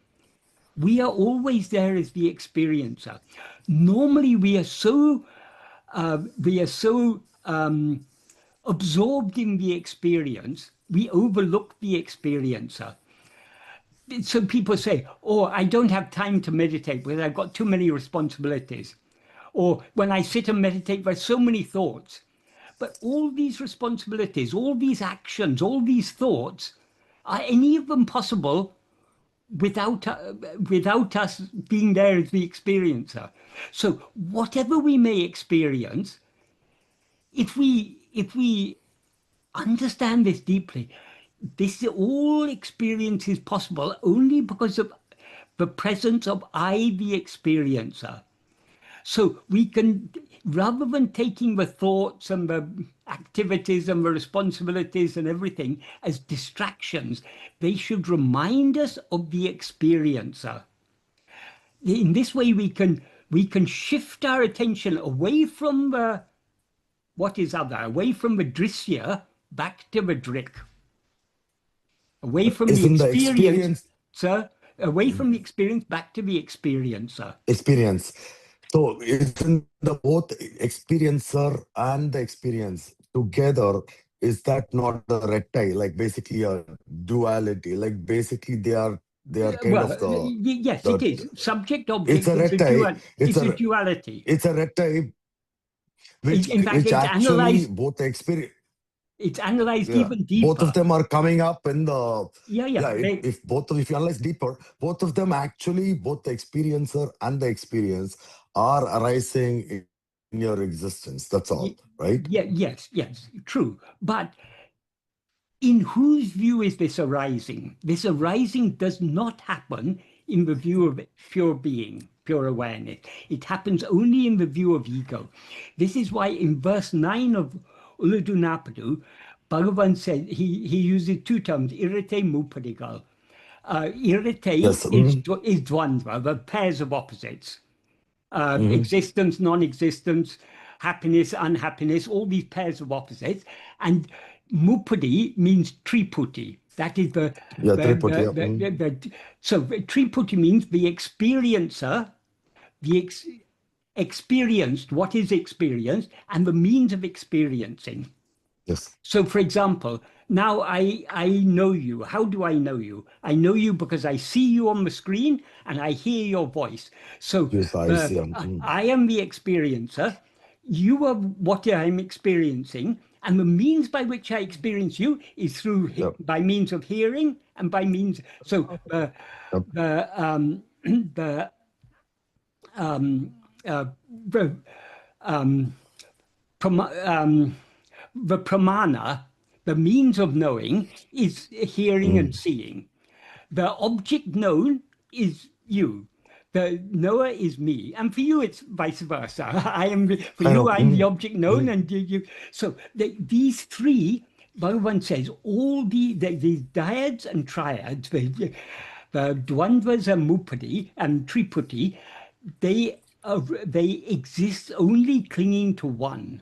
we are always there as the experiencer. Normally, we are so absorbed in the experience, we overlook the experiencer. So people say, oh, I don't have time to meditate because I've got too many responsibilities. Or when I sit and meditate, there's so many thoughts. But all these responsibilities, all these actions, all these thoughts, are any of them possible without us being there as the experiencer? So whatever we may experience, if we understand this deeply, this all experience is possible only because of the presence of I, the experiencer. So we can, rather than taking the thoughts and the activities and the responsibilities and everything as distractions, they should remind us of the experiencer. In this way, we can shift our attention away from the what is other, away from the drishya back to the drik, away But from the isn't the experience, experience sir, away from the experience back to the experiencer. experience? So isn't the both experiencer and the experience together, is that not the recti, like basically a duality? Like basically they are kind Well, of yes, it is. Subject it's object a is a recti, it's a duality. it's a recti In fact, which actually both the experience, it's analyzed yeah, even both of deeper. them are coming up in the Yeah. if you analyze deeper, both of them actually, both the experiencer and the experience are arising in your existence. That's all, right? Yes, true. But in whose view is this arising? This arising does not happen in the view of pure being, pure awareness. It happens only in the view of ego. This is why in verse 9 of Uladunapadu, Bhagavan said, he uses two terms, irrite, mupadigal. Irrite Yes. is dvandva, the pairs of opposites. Mhm. Existence, non-existence, happiness, unhappiness, all these pairs of opposites. And mupadi means triputi. That is Yeah, Triput, yeah. so triputi means the experiencer, the experienced, what is experienced, and the means of experiencing. Yes. So, for example, now I know you. How do I know you? I know you because I see you on the screen and I hear your voice. So Yes, I see. I am the experiencer. You are what I'm experiencing, and the means by which I experience you is through Yep. by means of hearing and by means. So Yep. the the the pramana, the means of knowing, is hearing and seeing. The object known is you. The knower is me, and for you it's vice versa. I am for I you. know. I'm the object known, and you. So these three, Bhagavan says, all these dyads and triads, the dvandvas and mupadi and triputi, they exist only clinging to one.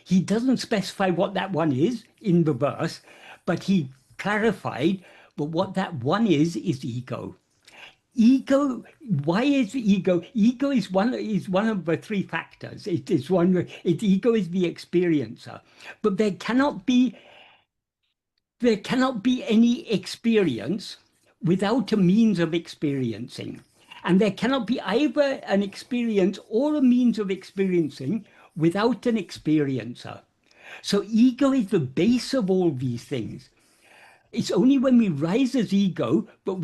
He doesn't specify what that one is in the verse, but he clarified, but what that one is ego. Ego, why is ego? Ego is one of the three factors. It is one, ego is the experiencer. But there cannot be any experience without a means of experiencing. And there cannot be either an experience or a means of experiencing without an experiencer. So ego is the base of all these things. It's only when we rise as ego, but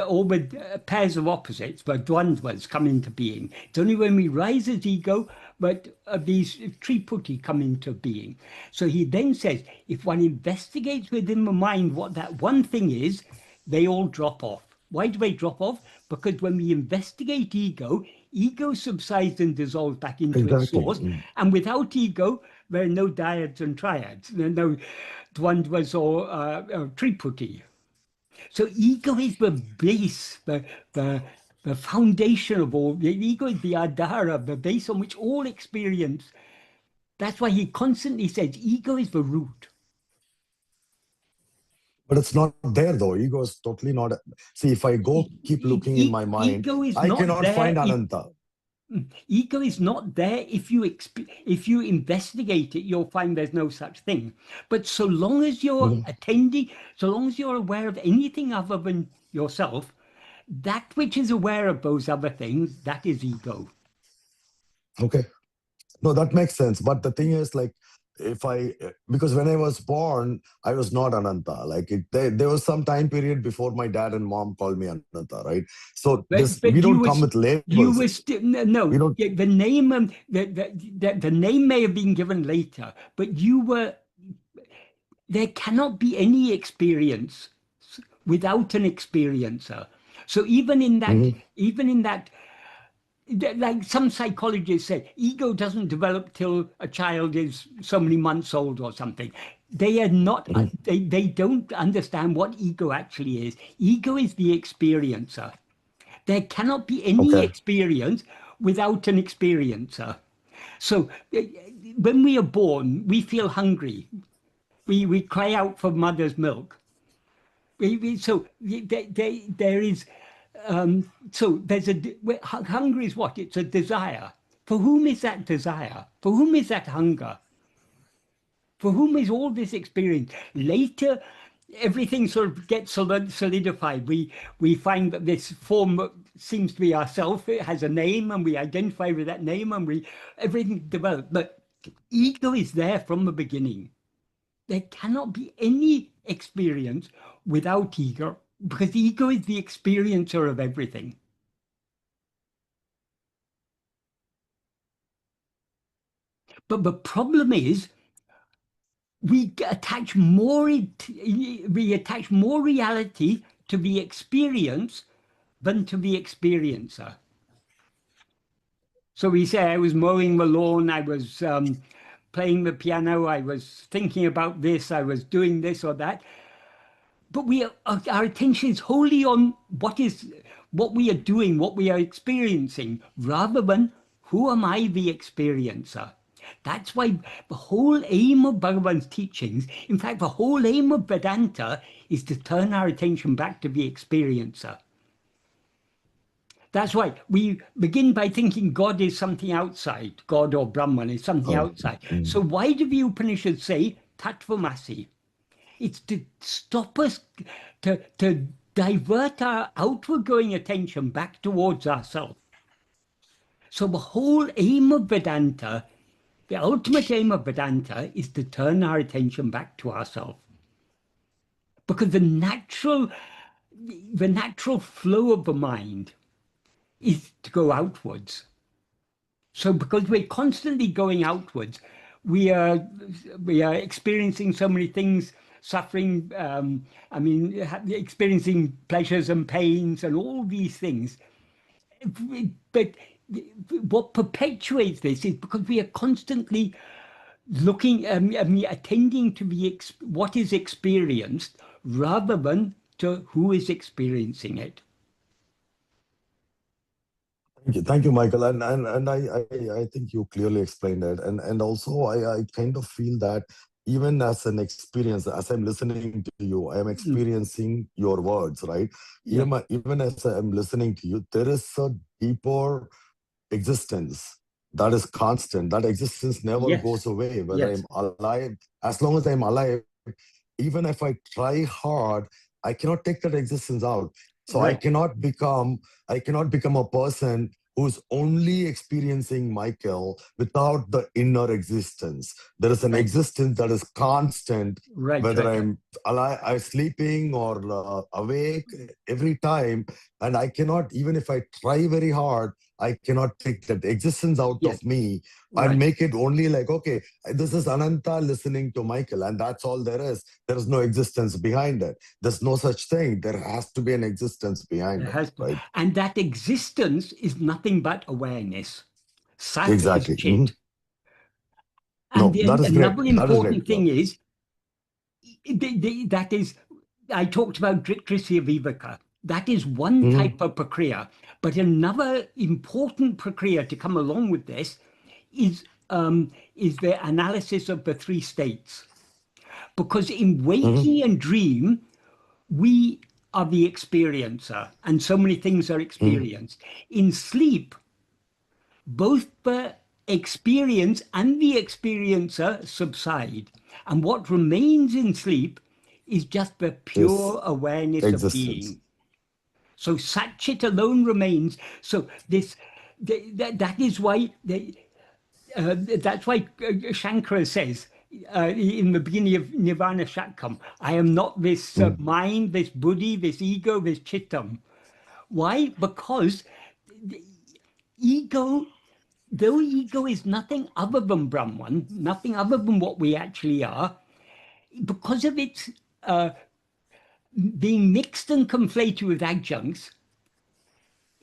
all the pairs of opposites, the dvandvas, come into being. It's only when we rise as ego, but these triputi come into being. So he then says, if one investigates within the mind what that one thing is, they all drop off. Why do they drop off? Because when we investigate ego, ego subsides and dissolves back into its Exactly. source. And without ego, there are no dyads and triads. There are no dvandvas or triputi. So ego is the base, the foundation of all. The ego is the adhara, the base on which all experience. That's why he constantly says ego is the root. But it's not there though. Ego is totally not. See, if I go keep looking in my mind, Ego is I not cannot there find if Ananta. ego is not there if you investigate it, you'll find there's no such thing. But so long as you're attending, so long as you're aware of anything other than yourself, that which is aware of those other things, that is ego. Okay. No, that makes sense. But the thing is, like, because when I was born, I was not Ananta. Like, there was some time period before my dad and mom called me Ananta, right? So we But don't come with you labels. were still no. We don't. The name the name may have been given later, but you were. There cannot be any experience without an experiencer. So even in that like some psychologists say, ego doesn't develop till a child is so many months old or something. They are not, they don't understand what ego actually is. Ego is the experiencer. There cannot be any Okay. experience without an experiencer. So when we are born, we feel hungry. We cry out for mother's milk. So there is, so there's hunger is what? It's a desire. For whom is that desire? For whom is that hunger? For whom is all this experience? Later, everything sort of gets solidified. We find that this form seems to be ourself. It has a name, and we identify with that name, and everything develops. But ego is there from the beginning. There cannot be any experience without ego, because ego is the experiencer of everything. But the problem is we attach more reality to the experience than to the experiencer. So we say, I was mowing the lawn, I was playing the piano, I was thinking about this, I was doing this or that. But our attention is wholly on what we are doing, what we are experiencing, rather than who am I, the experiencer. That's why the whole aim of Bhagavan's teachings, in fact, the whole aim of Vedanta, is to turn our attention back to the experiencer. That's why we begin by thinking God is something outside, God or Brahman is something Oh, outside. So why do the Upanishads say Tattvamasi? It's to stop us, to divert our outward going attention back towards ourselves. So the whole aim of Vedanta, the ultimate aim of Vedanta, is to turn our attention back to ourselves. Because the natural flow of the mind is to go outwards. So because we're constantly going outwards, we are experiencing so many things, suffering, experiencing pleasures and pains and all these things. But what perpetuates this is because we are constantly looking, attending to what is experienced rather than to who is experiencing it. Thank you, Michael. And I think you clearly explained it. And also I kind of feel that even as an experience, as I'm listening to you, I am experiencing your words, right? Yeah. Even as I'm listening to you, there is a deeper existence that is constant. That existence never Yes. goes away, whether Yes. I'm alive, as long as I'm alive, even if I try hard, I cannot take that existence out. So Right. I cannot become a person who's only experiencing Michael without the inner existence. There is an Right. existence that is constant, Right. whether Right. I'm alive, I'm sleeping or awake every time. And I cannot, even if I try very hard, I cannot take that existence out Yes. of me and Right. make it only like, okay, this is Ananta listening to Michael, and that's all there is. There is no existence behind it. There's no such thing. There has to be an existence behind There it, has to, right? and that existence is nothing but awareness. Sat is Exactly. chit. And No, that then is great. another That is great. important thing is that is, I talked about Drisya Viveka. That is one Mhm, type of prakriya. But another important prakriya to come along with this is the analysis of the three states. Because in mhm, waking and dream, we are the experiencer, and so many things are mhm, experienced. In sleep, both the experience and the experiencer subside. And what remains in sleep is just the yes, pure awareness of existence. being. So Satchit alone remains. So that is why that's why Shankara says in the beginning of Nirvana Shatkam, I am not this Mhm, mind, this buddhi, this ego, this chittam. Why? Because ego, though ego is nothing other than Brahman, nothing other than what we actually are, because of its being mixed and conflated with adjuncts,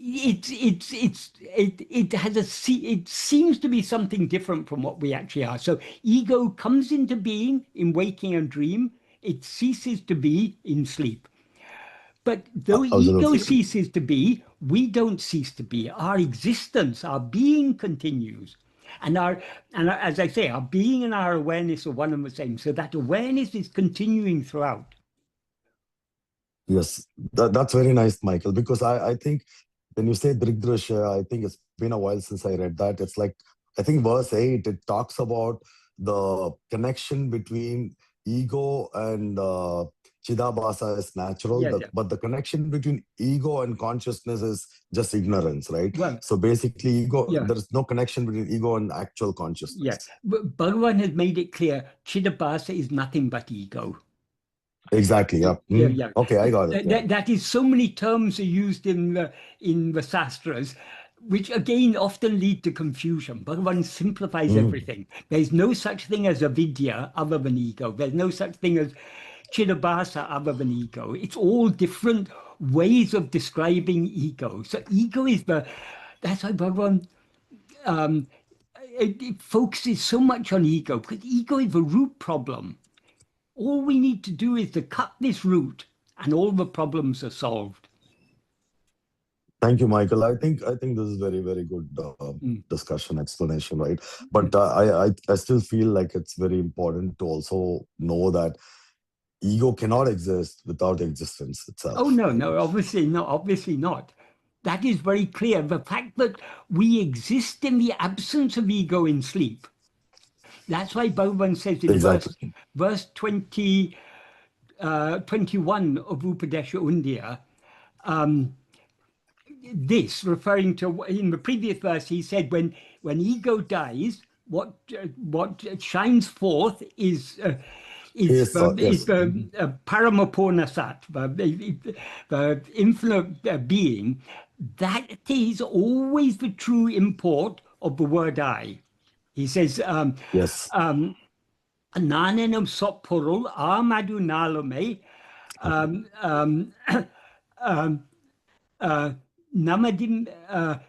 it has it seems to be something different from what we actually are. So ego comes into being in waking and dream. It ceases to be in sleep. But though ego Absolutely. ceases to be, we don't cease to be. Our existence, our being continues. And as I say, our being and our awareness are one and the same. So that awareness is continuing throughout. Yes, that's very nice, Michael, because I think when you say Drigdrishya, I think it's been a while since I read that. It's like, I think verse 8, it talks about the connection between ego and Chidabhasa is natural, Yeah, yeah. but the connection between ego and consciousness is just ignorance, right? Well, So basically, ego, yeah, there is no connection between ego and actual yeah. consciousness. But Bhagavan has made it clear, Chidabhasa is nothing but ego. Exactly, yeah. Yeah, Mhm. yeah. Okay, I got it. Yeah. That is, so many terms are used in the sastras, which again often lead to confusion. Bhagavan simplifies Mhm. everything. There's no such thing as avidya other than ego. There's no such thing as chidabhasa other than ego. It's all different ways of describing ego. So ego is that's why Bhagavan it focuses so much on ego, because ego is the root problem. All we need to do is to cut this root and all the problems are solved. Thank you, Michael. I think this is very good Mm, discussion explanation, right? mm. But I still feel like it's very important to also know that ego cannot exist without existence Oh, itself, no, right? no, obviously not, obviously not. That is very clear. The fact that we exist in the absence of ego in sleep. That's why Bhagavan says in Exactly. verse 20, 21 of Upadesha Undiyar, this referring to, in the previous verse, he said, when ego dies, what shines forth is Yes, the paramapurna sat, the infinite being. That is always the true import of the word I. He says, yes. Nanenam sotporul amadu nalame namadim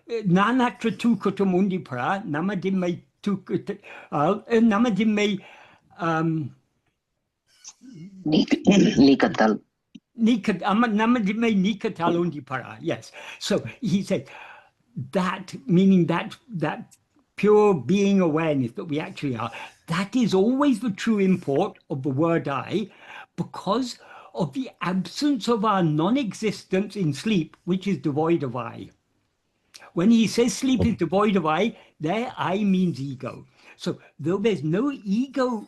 nanatra tu kutumundi pra namadim may tu namadim may Nikatal. namadim may nikatalundi para. Yes. So he said that, meaning that pure being awareness that we actually are, that is always the true import of the word I, because of the absence of our non-existence in sleep, which is devoid of I. When he says sleep is devoid of I, there I means ego. So though there's no ego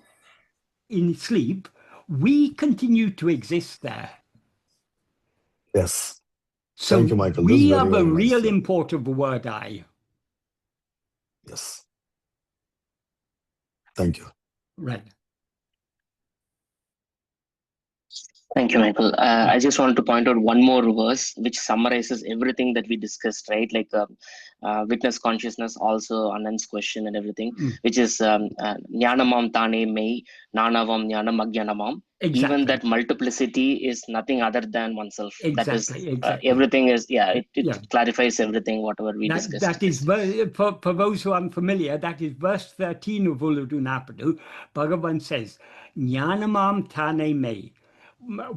in sleep, we continue to exist there. Yes. Thank So you, Michael. This is we are very, the very nice. real Yeah. import of the word I. Yes. Thank you. Right. Thank you, Michael. I just wanted to point out one more verse which summarizes everything that we discussed, right? Like witness consciousness, also Anand's question and everything, Mm. which is Jnanamam Tane Mei, Nanavam Jnanam Agyanamam. Even Exactly. that multiplicity is nothing other than oneself. That is, Exactly. everything is, it Yeah. clarifies everything, whatever we That discussed. is for those who are unfamiliar, that is verse 13 of Ulladu. Bhagavan says, Jnanamam Tane Me.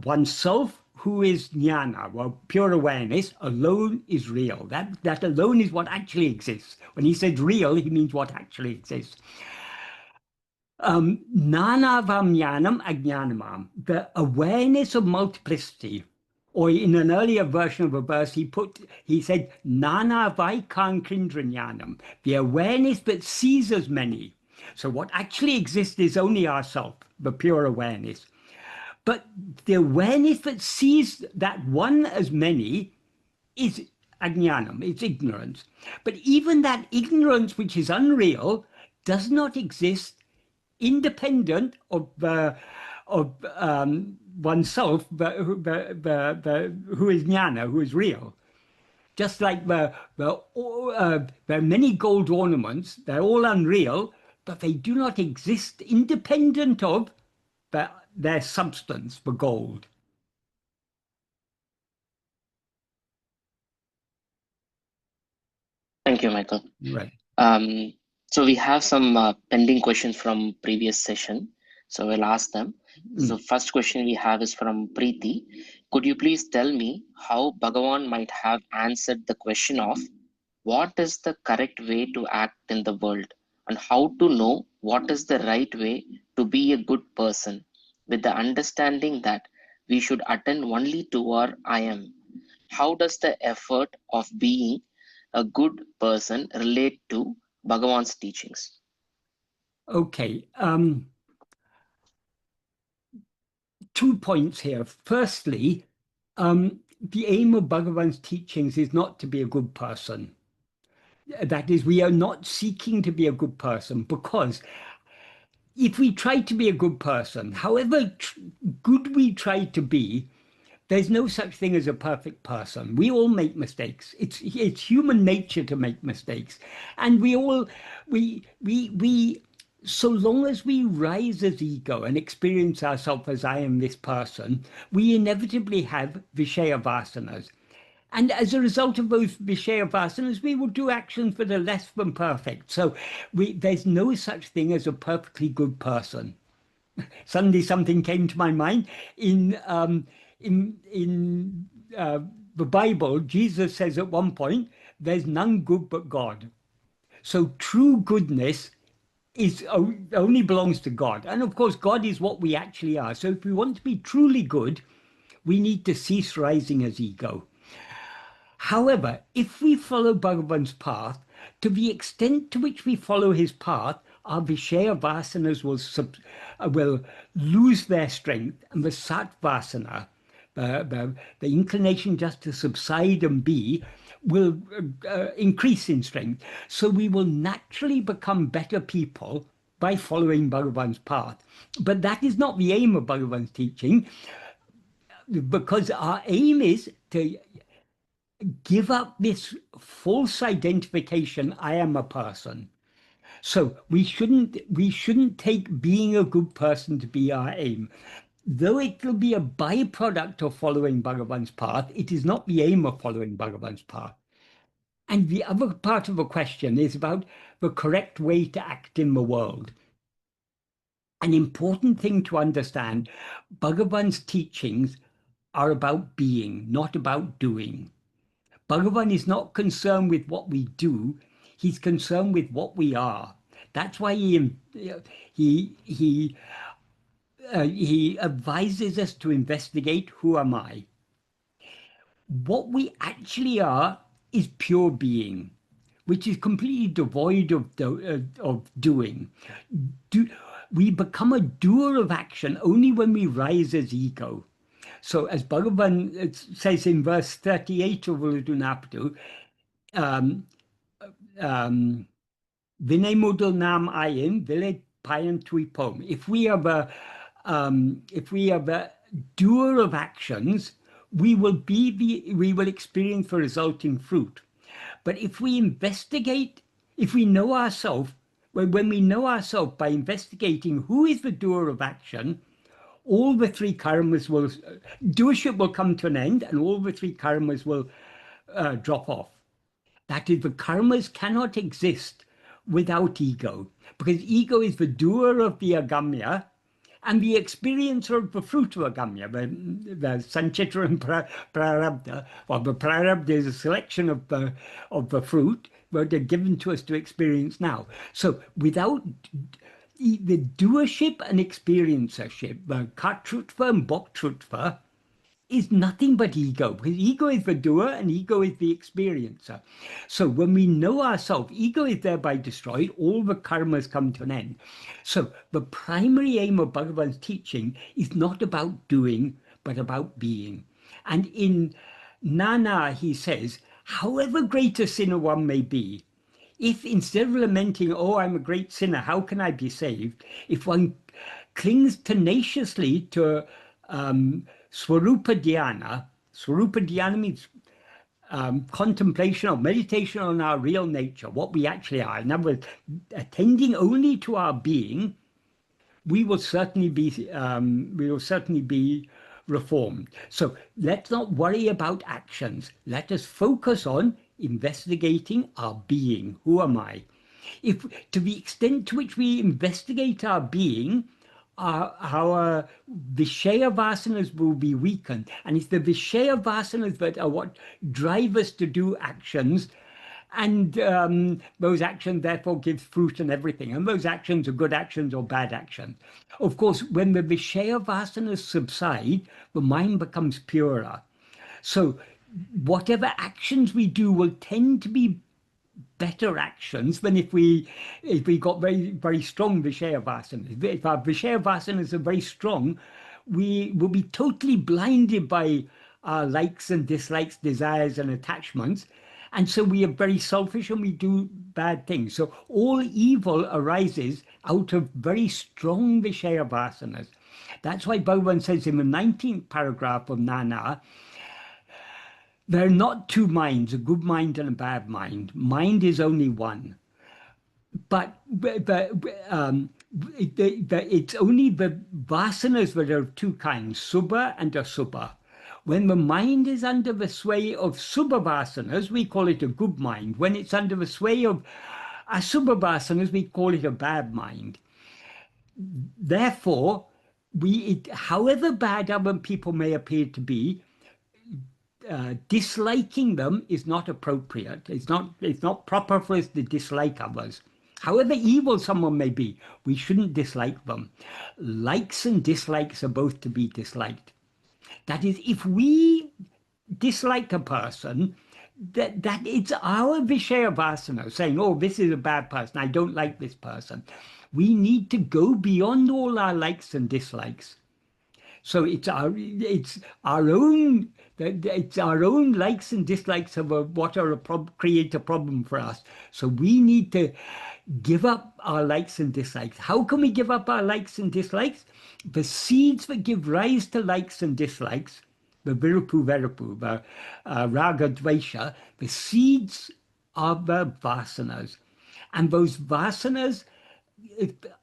Oneself who is jnana, well, pure awareness, alone is real. That alone is what actually exists. When he says real, he means what actually exists. Nanavam jnanam ajnanamam, the awareness of multiplicity. Or in an earlier version of a verse, he said, Nana Vaikankrindranyanam, the awareness that sees as many. So what actually exists is only ourself, the pure awareness. But the awareness that sees that one as many is ajnanam, it's ignorance. But even that ignorance, which is unreal, does not exist independent of oneself, who is jnana, who is real. Just like there are many gold ornaments, they're all unreal, but they do not exist independent of their substance, the gold. Thank you, Michael. Right. So we have some pending questions from previous session. So we'll ask them. So first question we have is from Preeti. Could you please tell me how Bhagavan might have answered the question of what is the correct way to act in the world, and how to know what is the right way to be a good person, with the understanding that we should attend only to our I am? How does the effort of being a good person relate to Bhagavan's teachings? Okay. 2 points here. Firstly, the aim of Bhagavan's teachings is not to be a good person. That is, we are not seeking to be a good person, because if we try to be a good person, however good we try to be, there's no such thing as a perfect person. We all make mistakes. It's human nature to make mistakes, and so long as we rise as ego and experience ourselves as I am this person, we inevitably have Vishaya vasanas. And as a result of those Vishaya vasanas, we will do actions that are less than perfect. So there's no such thing as a perfectly good person. Suddenly something came to my mind. In the Bible, Jesus says at one point, there's none good but God. So true goodness only belongs to God. And of course, God is what we actually are. So if we want to be truly good, we need to cease rising as ego. However, if we follow Bhagavan's path, to the extent to which we follow his path, our Vishaya vasanas will lose their strength, and the Sat vasana, the inclination just to subside and be, will increase in strength. So we will naturally become better people by following Bhagavan's path. But that is not the aim of Bhagavan's teaching, because our aim is to give up this false identification, I am a person. So we shouldn't take being a good person to be our aim. Though it will be a byproduct of following Bhagavan's path, it is not the aim of following Bhagavan's path. And the other part of the question is about the correct way to act in the world. An important thing to understand, Bhagavan's teachings are about being, not about doing. Bhagavan is not concerned with what we do, he's concerned with what we are. That's why he advises us to investigate, who am I? What we actually are is pure being, which is completely devoid of doing. We become a doer of action only when we rise as ego. So as Bhagavan says in verse 38 of Uludunapadu, Vinay Mudal Nam Ayin, Vile Payan Tuipom. If we are the doer of actions, we will experience the resulting fruit. But if we investigate, if we know ourselves, when we know ourselves by investigating who is the doer of action, all the three karmas doership will come to an end, and all the three karmas will drop off. That is, the karmas cannot exist without ego, because ego is the doer of the agamya and the experiencer of the fruit of agamya, the sanchitra and prarabdha. Well, the prarabdha is a selection of the fruit, but they're given to us to experience now. So without the doership and experiencership, the kartrutva and bhoktrutva, is nothing but ego, because ego is the doer and ego is the experiencer. So when we know ourselves, ego is thereby destroyed, all the karmas come to an end. So the primary aim of Bhagavan's teaching is not about doing, but about being. And in Nana, he says, however great a sinner one may be, if instead of lamenting, oh, I'm a great sinner, how can I be saved? If one clings tenaciously to svarūpa dhyana means contemplation or meditation on our real nature, what we actually are. In other words, attending only to our being, we will certainly be reformed. So let's not worry about actions. Let us focus on investigating our being. Who am I? If to the extent to which we investigate our being, our Vishaya vasanas will be weakened. And it's the Vishaya vasanas that are what drive us to do actions. And those actions therefore give fruit and everything. And those actions are good actions or bad actions. Of course, when the Vishaya vasanas subside, the mind becomes purer. So whatever actions we do will tend to be better actions than if we got very strong Vishaya vasanas. If our Vishaya vasanas are very strong, we will be totally blinded by our likes and dislikes, desires and attachments. And so we are very selfish and we do bad things. So all evil arises out of very strong Vishaya vasanas. That's why Bhagavan says in the 19th paragraph of Nana, there are not two minds, a good mind and a bad mind. Mind is only one. But it's only the vasanas that are of two kinds, subha and asubha. When the mind is under the sway of subha vasanas, we call it a good mind. When it's under the sway of asubha vasanas, we call it a bad mind. Therefore, however bad other people may appear to be, disliking them is not appropriate. It's not proper for us to dislike others. However evil someone may be, we shouldn't dislike them. Likes and dislikes are both to be disliked. That is, if we dislike a person, that it's our Vishaya Vasana saying, oh, this is a bad person, I don't like this person. We need to go beyond all our likes and dislikes. So it's our own likes and dislikes of what create a problem for us. So we need to give up our likes and dislikes. How can we give up our likes and dislikes? The seeds that give rise to likes and dislikes, the virupu, the raga, dvesha, the seeds are the vasanas. And those vasanas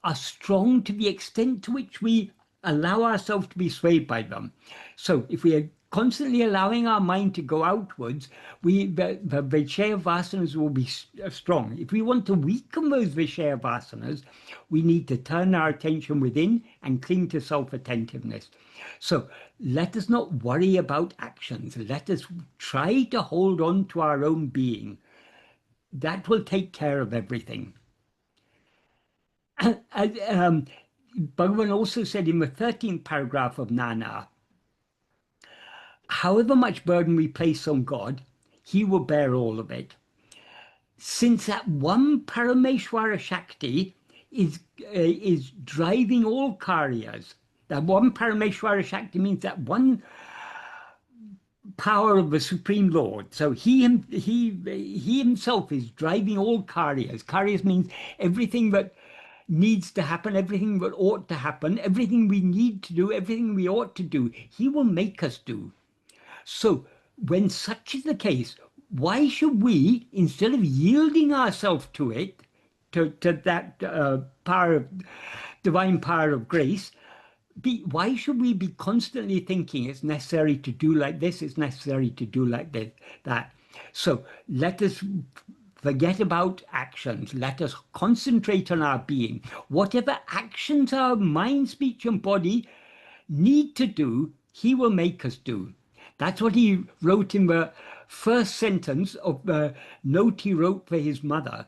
are strong to the extent to which we allow ourselves to be swayed by them. So if we are constantly allowing our mind to go outwards, the Vishaya vasanas will be strong. If we want to weaken those Vishaya vasanas, we need to turn our attention within and cling to self-attentiveness. So let us not worry about actions. Let us try to hold on to our own being. That will take care of everything. Bhagavan also said in the 13th paragraph of Nana, however much burden we place on God, he will bear all of it. Since that one Parameshwara Shakti is driving all karyas, that one Parameshwara Shakti means that one power of the Supreme Lord. So he himself is driving all karyas. Karyas means everything that needs to happen, everything that ought to happen, everything we need to do, everything we ought to do, he will make us do. So when such is the case, why should we, instead of yielding ourselves to it, to that divine power of grace, why should we be constantly thinking it's necessary to do like this, it's necessary to do like that? So let us forget about actions. Let us concentrate on our being. Whatever actions our mind, speech, and body need to do, he will make us do. That's what he wrote in the first sentence of the note he wrote for his mother.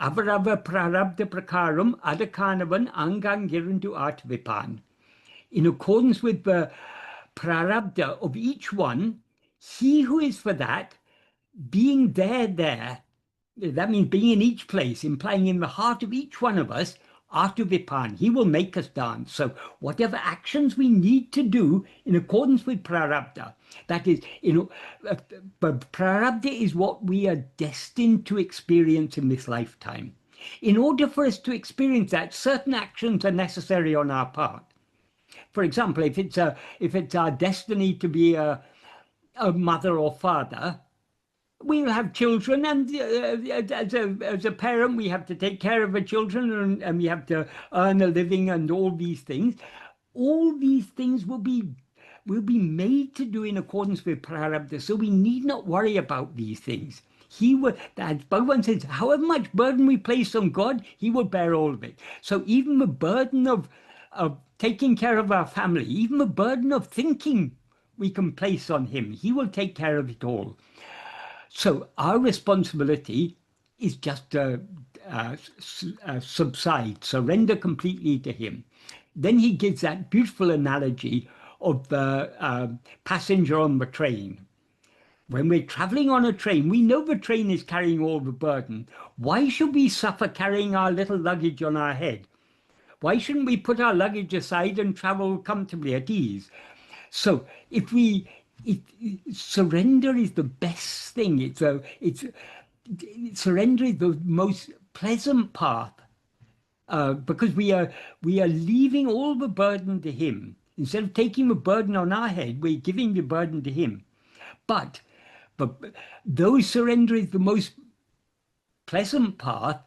Avarava prarabdha prakaram adakanavan angangirandu atvipan. In accordance with the prarabdha of each one, he who is for that, being there, that means being in each place, implying in the heart of each one of us, Atma-vichara, he will make us dance. So whatever actions we need to do in accordance with prarabdha, that is, but prarabdha is what we are destined to experience in this lifetime. In order for us to experience that, certain actions are necessary on our part. For example, if it's our destiny to be a mother or father, we'll have children, and as a parent, we have to take care of the children, and we have to earn a living, and all these things. All these things will be made to do in accordance with prarabdha, so we need not worry about these things. He will, as Bhagavan says, however much burden we place on God, he will bear all of it. So even the burden of taking care of our family, even the burden of thinking we can place on him, he will take care of it all. So our responsibility is just to subside, surrender completely to him. Then he gives that beautiful analogy of the passenger on the train. When we're traveling on a train, we know the train is carrying all the burden. Why should we suffer carrying our little luggage on our head? Why shouldn't we put our luggage aside and travel comfortably at ease? So if we, surrender is the best thing. Surrender is the most pleasant path, because we are leaving all the burden to him. Instead of taking the burden on our head, we're giving the burden to him. But though surrender is the most pleasant path,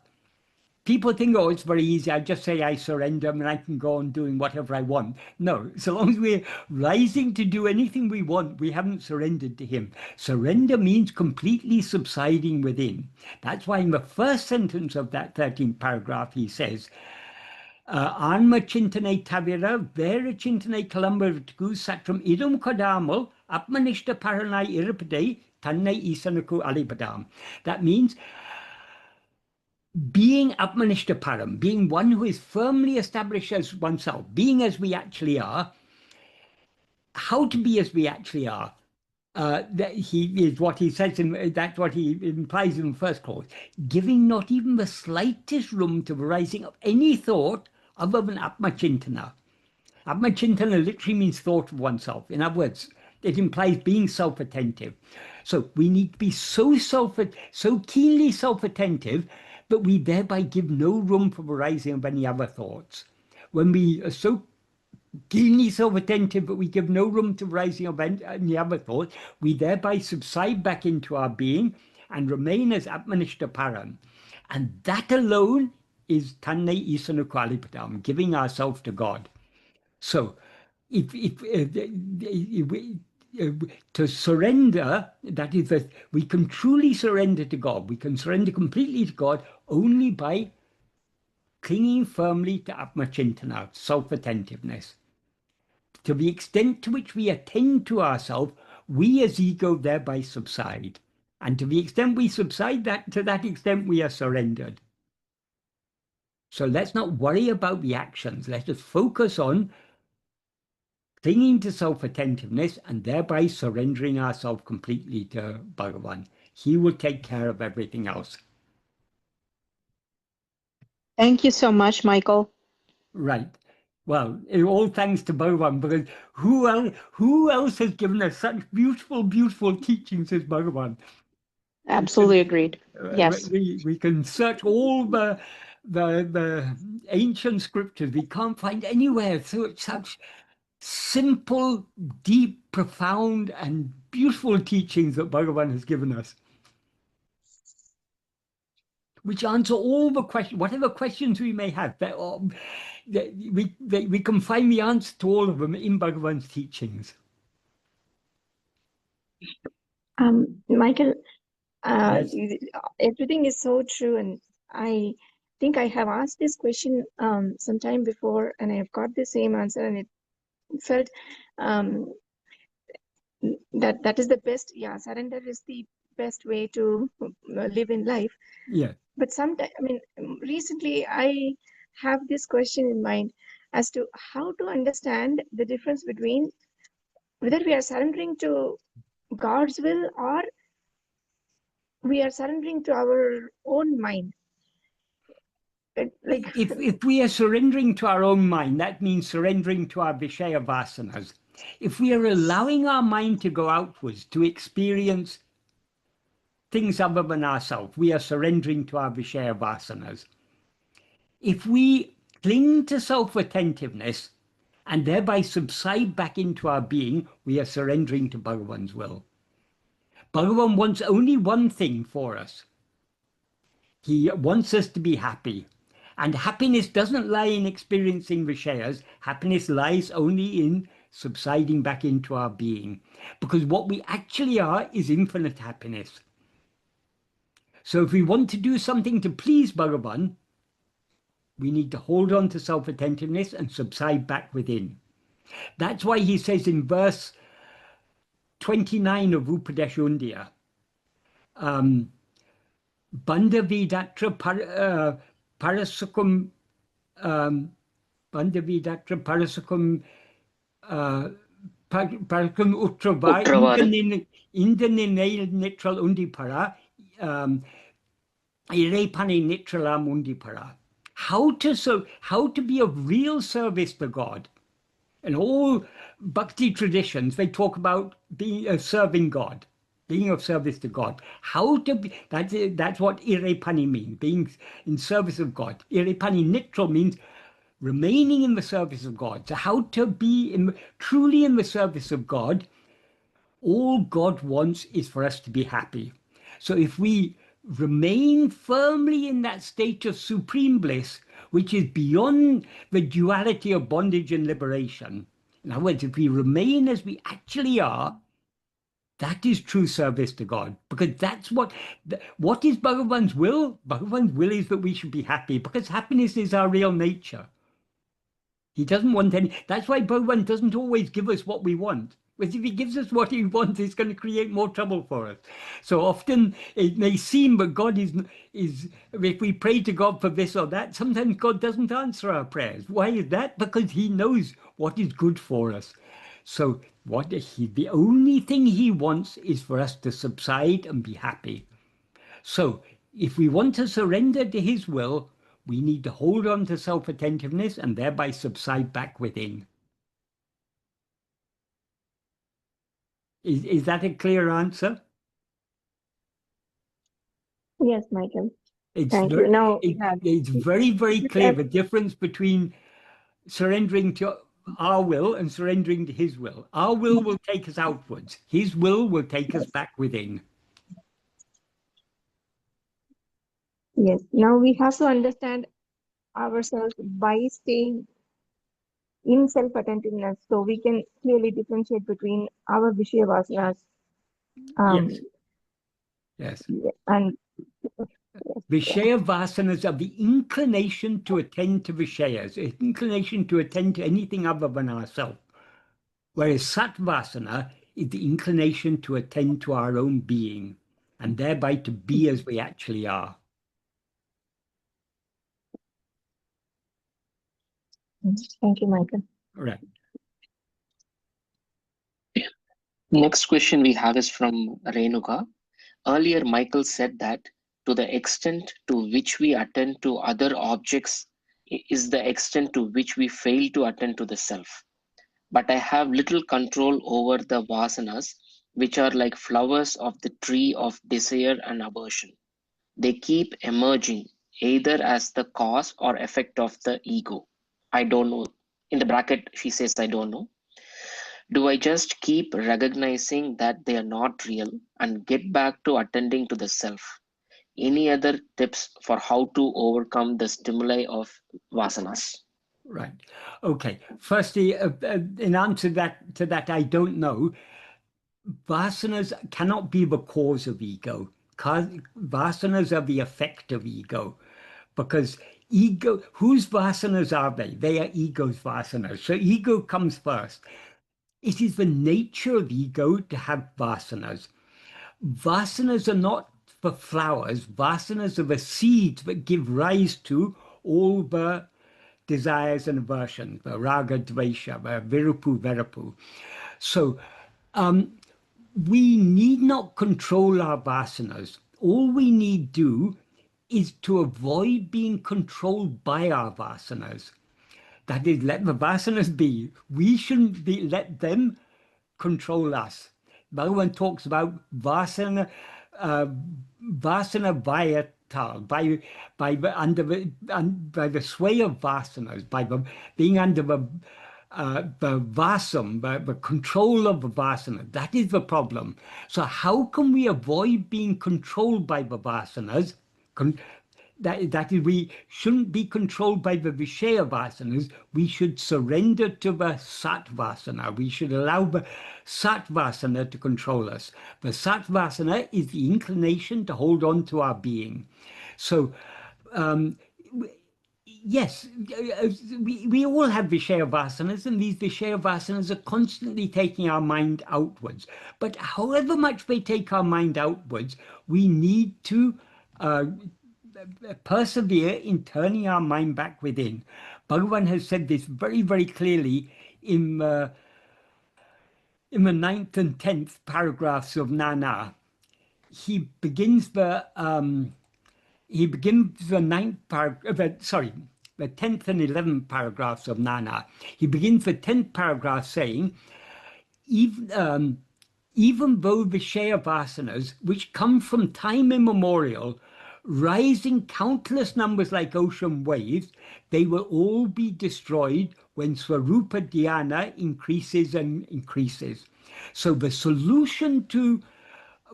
people think, oh, it's very easy. I just say I surrender and I can go on doing whatever I want. No, so long as we're rising to do anything we want, we haven't surrendered to him. Surrender means completely subsiding within. That's why in the first sentence of that 13th paragraph, he says, Anma chintane tavira, vera chintane kalambarvitku satram idum kadamal, Atmanishta paranai iripade, tanne isanaku alibadam. That means being Atmanishta param, being one who is firmly established as oneself, being as we actually are, how to be as we actually are. That he is what he says, that's what he implies in the first clause, giving not even the slightest room to the rising of any thought other than Atma-chintana. Atma-chintana literally means thought of oneself. In other words, it implies being self-attentive. So we need to be so keenly self-attentive that we thereby give no room for the rising of any other thoughts. When we are so keenly self-attentive that we give no room to rising of any other thought, we thereby subside back into our being and remain as Atmanishta Param. And that alone is Tanne Isanu Kvalipadam, giving ourselves to God. So to surrender, that is that we can truly surrender to God. We can surrender completely to God only by clinging firmly to Atma-chintana, self-attentiveness. To the extent to which we attend to ourselves, we as ego thereby subside. And to the extent we subside, to that extent we are surrendered. So let's not worry about the actions. Let us focus on clinging to self-attentiveness and thereby surrendering ourselves completely to Bhagavan. He will take care of everything else. Thank you so much, Michael. Right. Well, all thanks to Bhagavan, because who else has given us such beautiful, beautiful teachings as Bhagavan? Absolutely agreed. Yes. We can search all the ancient scriptures. We can't find anywhere such simple, deep, profound, and beautiful teachings that Bhagavan has given us, which answer all the questions, whatever questions we may have. We can find the answer to all of them in Bhagavan's teachings. Michael, Yes. everything is so true, and I think I have asked this question some time before, and I have got the same answer, and it felt that is the best. Yeah, surrender is the best way to live in life. Yeah. But sometimes, I mean, recently I have this question in mind as to how to understand the difference between whether we are surrendering to God's will or we are surrendering to our own mind. If we are surrendering to our own mind, that means surrendering to our Vishaya Vasanas. If we are allowing our mind to go outwards to experience things other than ourselves, we are surrendering to our Vishaya Vasanas. If we cling to self-attentiveness and thereby subside back into our being, we are surrendering to Bhagavan's will. Bhagavan wants only one thing for us. He wants us to be happy. And happiness doesn't lie in experiencing Vishayas. Happiness lies only in subsiding back into our being. Because what we actually are is infinite happiness. So if we want to do something to please Bhagavan, we need to hold on to self-attentiveness and subside back within. That's why he says in verse 29 of Upadeshundya, Bandhavidatra parasukum Bandhavidatra parasukum Parakum Utrava Indane Nitral Undipara Irepani Nitralam Undipara. How to be of real service to God. In all bhakti traditions, they talk about being serving God, being of service to God. How to be, that's what Irepani means, being in service of God. Irepani Nitral means remaining in the service of God. So how to be truly in the service of God, all God wants is for us to be happy. So if we remain firmly in that state of supreme bliss, which is beyond the duality of bondage and liberation, in other words, if we remain as we actually are, that is true service to God, because that's what is Bhagavan's will? Bhagavan's will is that we should be happy, because happiness is our real nature. He doesn't want any. That's why Bhagavan doesn't always give us what we want. Because if he gives us what he wants, it's going to create more trouble for us. So often it may seem that God is if we pray to God for this or that, sometimes God doesn't answer our prayers. Why is that? Because he knows what is good for us. So the only thing he wants is for us to subside and be happy. So if we want to surrender to his will, we need to hold on to self-attentiveness and thereby subside back within. Is that a clear answer? Yes, Michael. It's Thank you. Now, it's very, very clear the difference between surrendering to our will and surrendering to his will. Our will take us outwards. His will take us back within. yes. Now we have to understand ourselves by staying in self-attentiveness, so we can clearly differentiate between our Vishaya vasanas. Yes. And Vishaya vasanas are the inclination to attend to Vishayas, inclination to attend to anything other than ourselves. Whereas Satvasana is the inclination to attend to our own being, and thereby to be as we actually are. thank you, Michael. Right. Next question we have is from Renuka. Earlier, Michael said that to the extent to which we attend to other objects is the extent to which we fail to attend to the self. But I have little control over the vasanas, which are like flowers of the tree of desire and aversion. They keep emerging either as the cause or effect of the ego. I don't know. In the bracket, she says, I don't know. Do I just keep recognizing that they are not real and get back to attending to the self? Any other tips for how to overcome the stimuli of vasanas? Right. Okay. Firstly, in answer to that, I don't know. Vasanas cannot be the cause of ego. Vasanas are the effect of ego, because ego. Whose vasanas are they? They are ego's vasanas. So ego comes first. It is the nature of ego to have vasanas. Vasanas are not the flowers. Vasanas are the seeds that give rise to all the desires and aversions, the raga, dvesha, the virupu, verupu. So we need not control our vasanas. All we need do is to avoid being controlled by our vasanas. That is, let the vasanas be. We shouldn't let them control us. Bhagavan talks about vasana vayatal, by the sway of vasanas, by being under the vasam, the control of the vasana. That is the problem. So how can we avoid being controlled by the vasanas? that is, we shouldn't be controlled by the Vishaya vasanas. We should surrender to the Satvasana. We should allow the Satvasana to control us. The Satvasana is the inclination to hold on to our being. So, yes, we all have Vishaya vasanas, and these Vishaya vasanas are constantly taking our mind outwards. But however much they take our mind outwards, we need to persevere in turning our mind back within. Bhagavan has said this very, very clearly in the 9th and 10th paragraphs of Nana. He begins the 9th paragraph, the 10th and 11th paragraphs of Nana. He begins the 10th paragraph saying, even though Vishaya vasanas, which come from time immemorial, rise in countless numbers like ocean waves, they will all be destroyed when svarūpa dhyana increases and increases. So the solution to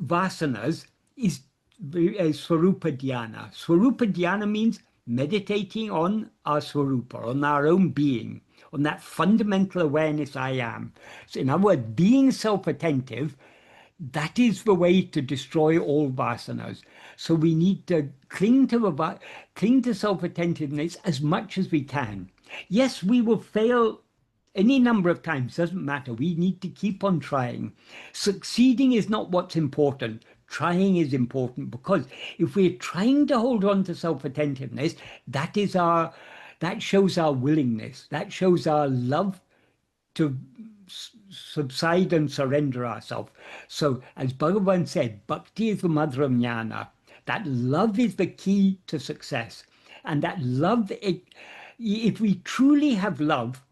vasanas is svarūpa dhyana. Svarūpa dhyana means meditating on our svarūpa, on our own being, on that fundamental awareness I am. So in other words, being self-attentive, that is the way to destroy all vasanas. So we need to cling to self-attentiveness as much as we can. Yes, we will fail any number of times, doesn't matter. We need to keep on trying. Succeeding is not what's important. Trying is important, because if we're trying to hold on to self-attentiveness, that shows our willingness. That shows our love to subside and surrender ourselves. So as Bhagavan said, bhakti is the mother of jnana. That love is the key to success. And that love, if we truly have love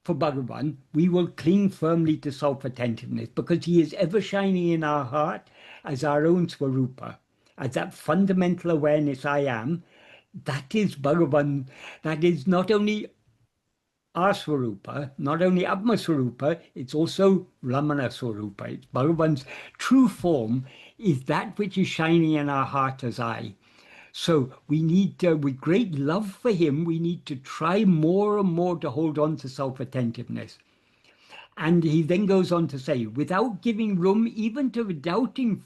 for Bhagavan, we will cling firmly to self-attentiveness, because he is ever shining in our heart as our own svarūpa, as that fundamental awareness I am. That is Bhagavan. That is not only our svarūpa, not only Atma-vichara, it's also Ramana svarūpa. It's Bhagavan's true form is that which is shining in our heart as I. So we need to, with great love for him, we need to try more and more to hold on to self-attentiveness. And he then goes on to say, without giving room even to the doubting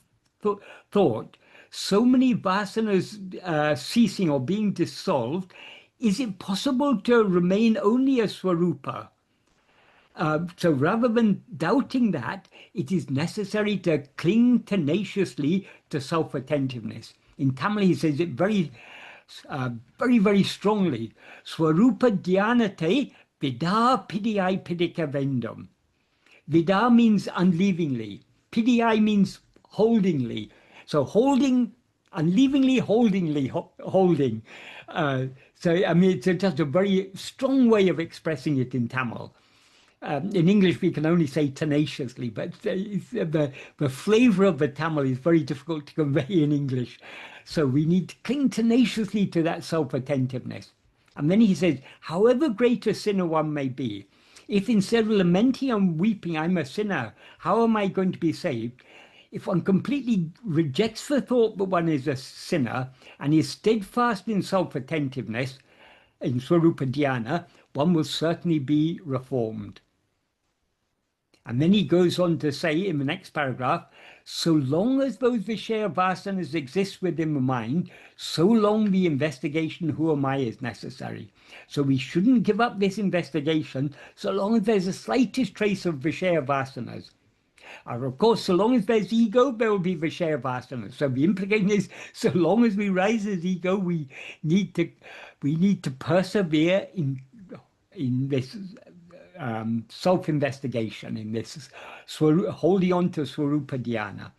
thought, so many vasanas ceasing or being dissolved, is it possible to remain only a svarūpa? So rather than doubting that, it is necessary to cling tenaciously to self-attentiveness. In Tamil, he says it very, very strongly. Svarūpa dhyanate vida pidiyai pidika vendam. Vida means unleavingly. Pidiyai means holdingly. So holding, unleavingly, holding. So, I mean, it's just a very strong way of expressing it in Tamil. In English, we can only say tenaciously, but the flavor of the Tamil is very difficult to convey in English. So we need to cling tenaciously to that self-attentiveness. And then he says, however great a sinner one may be, if instead of lamenting and weeping, I'm a sinner, how am I going to be saved? If one completely rejects the thought that one is a sinner and is steadfast in self-attentiveness, in svarūpa dhyana, one will certainly be reformed. And then he goes on to say in the next paragraph, so long as those Vishaya vasanas exist within the mind, so long the investigation, who am I, is necessary. So we shouldn't give up this investigation so long as there's the slightest trace of Vishaya vasanas. Of course, so long as there's ego, there will be Vishaya vasanas. So the implication is, so long as we rise as ego, we need to persevere in this self-investigation, in this holding on to svarūpa dhyana.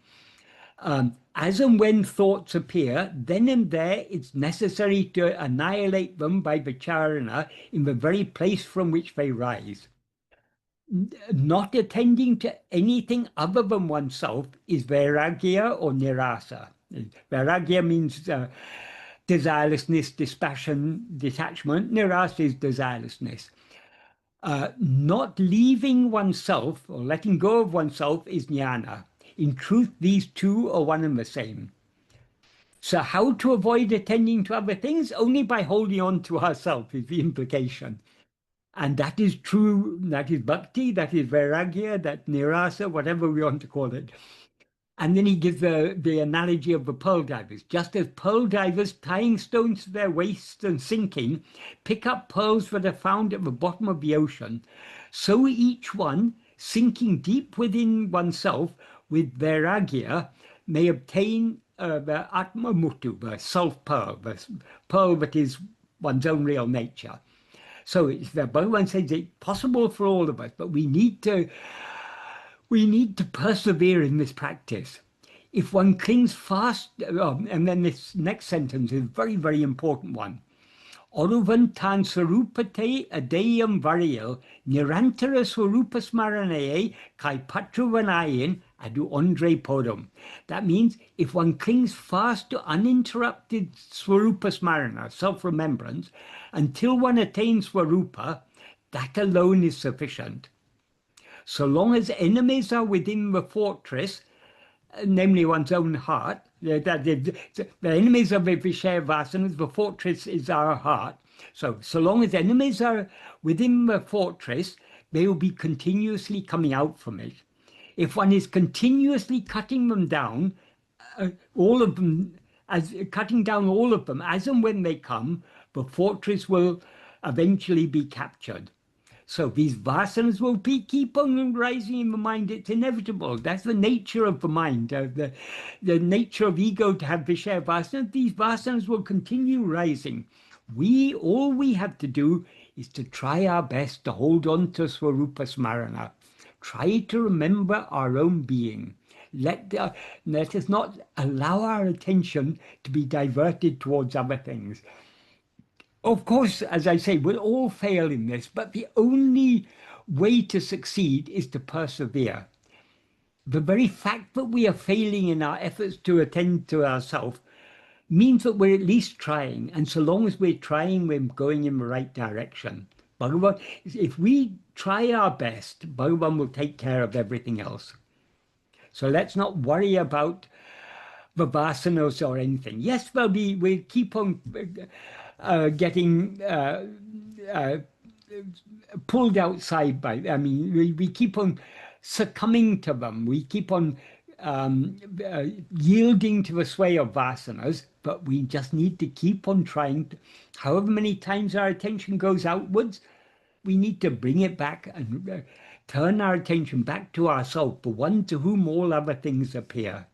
As and when thoughts appear, then and there it's necessary to annihilate them by vicharana in the very place from which they rise. Not attending to anything other than oneself is vairagya or nirasa. Vairagya means desirelessness, dispassion, detachment. Nirasa is desirelessness. Not leaving oneself or letting go of oneself is jnana. In truth, these two are one and the same. So how to avoid attending to other things? Only by holding on to ourselves is the implication. And that is true, that is bhakti, that is vairagya, that nirasa, whatever we want to call it. And then he gives the analogy of the pearl divers. Just as pearl divers tying stones to their waists and sinking, pick up pearls that are found at the bottom of the ocean, so each one, sinking deep within oneself with vairagya, may obtain the Atma-vichara, the self-pearl, the pearl that is one's own real nature. So it's the Bhagavan says it's possible for all of us, but we need to persevere in this practice. If one clings fast, and then this next sentence is a very, very important one. Oruvan tan sarupate adeyam variyal nirantara swarupa smaranaye kai patruvanayin adu andre podum. That means if one clings fast to uninterrupted swarupa smarana, self-remembrance, until one attains swarupa, that alone is sufficient. So long as enemies are within the fortress, namely one's own heart, the enemies of the Vishaya Vasanas, the fortress is our heart. So long as enemies are within the fortress, they will be continuously coming out from it. If one is continuously cutting them down, all of them, cutting down all of them, as and when they come, the fortress will eventually be captured. So these vasanas will keep on rising in the mind. It's inevitable. That's the nature of the mind, the nature of ego to have Vishaya vasanas. These vasanas will continue rising. All we have to do is to try our best to hold on to Svarūpa Smarana. Try to remember our own being. Let us not allow our attention to be diverted towards other things. Of course, as I say, we'll all fail in this, but the only way to succeed is to persevere. The very fact that we are failing in our efforts to attend to ourselves means that we're at least trying. And so long as we're trying, we're going in the right direction. Bhagavan, if we try our best, Bhagavan will take care of everything else. So let's not worry about the vasanas or anything. Yes, we'll keep on getting pulled outside by, we keep on succumbing to them. We keep on yielding to the sway of vasanas, but we just need to keep on trying. However many times our attention goes outwards, we need to bring it back and turn our attention back to ourselves, the one to whom all other things appear.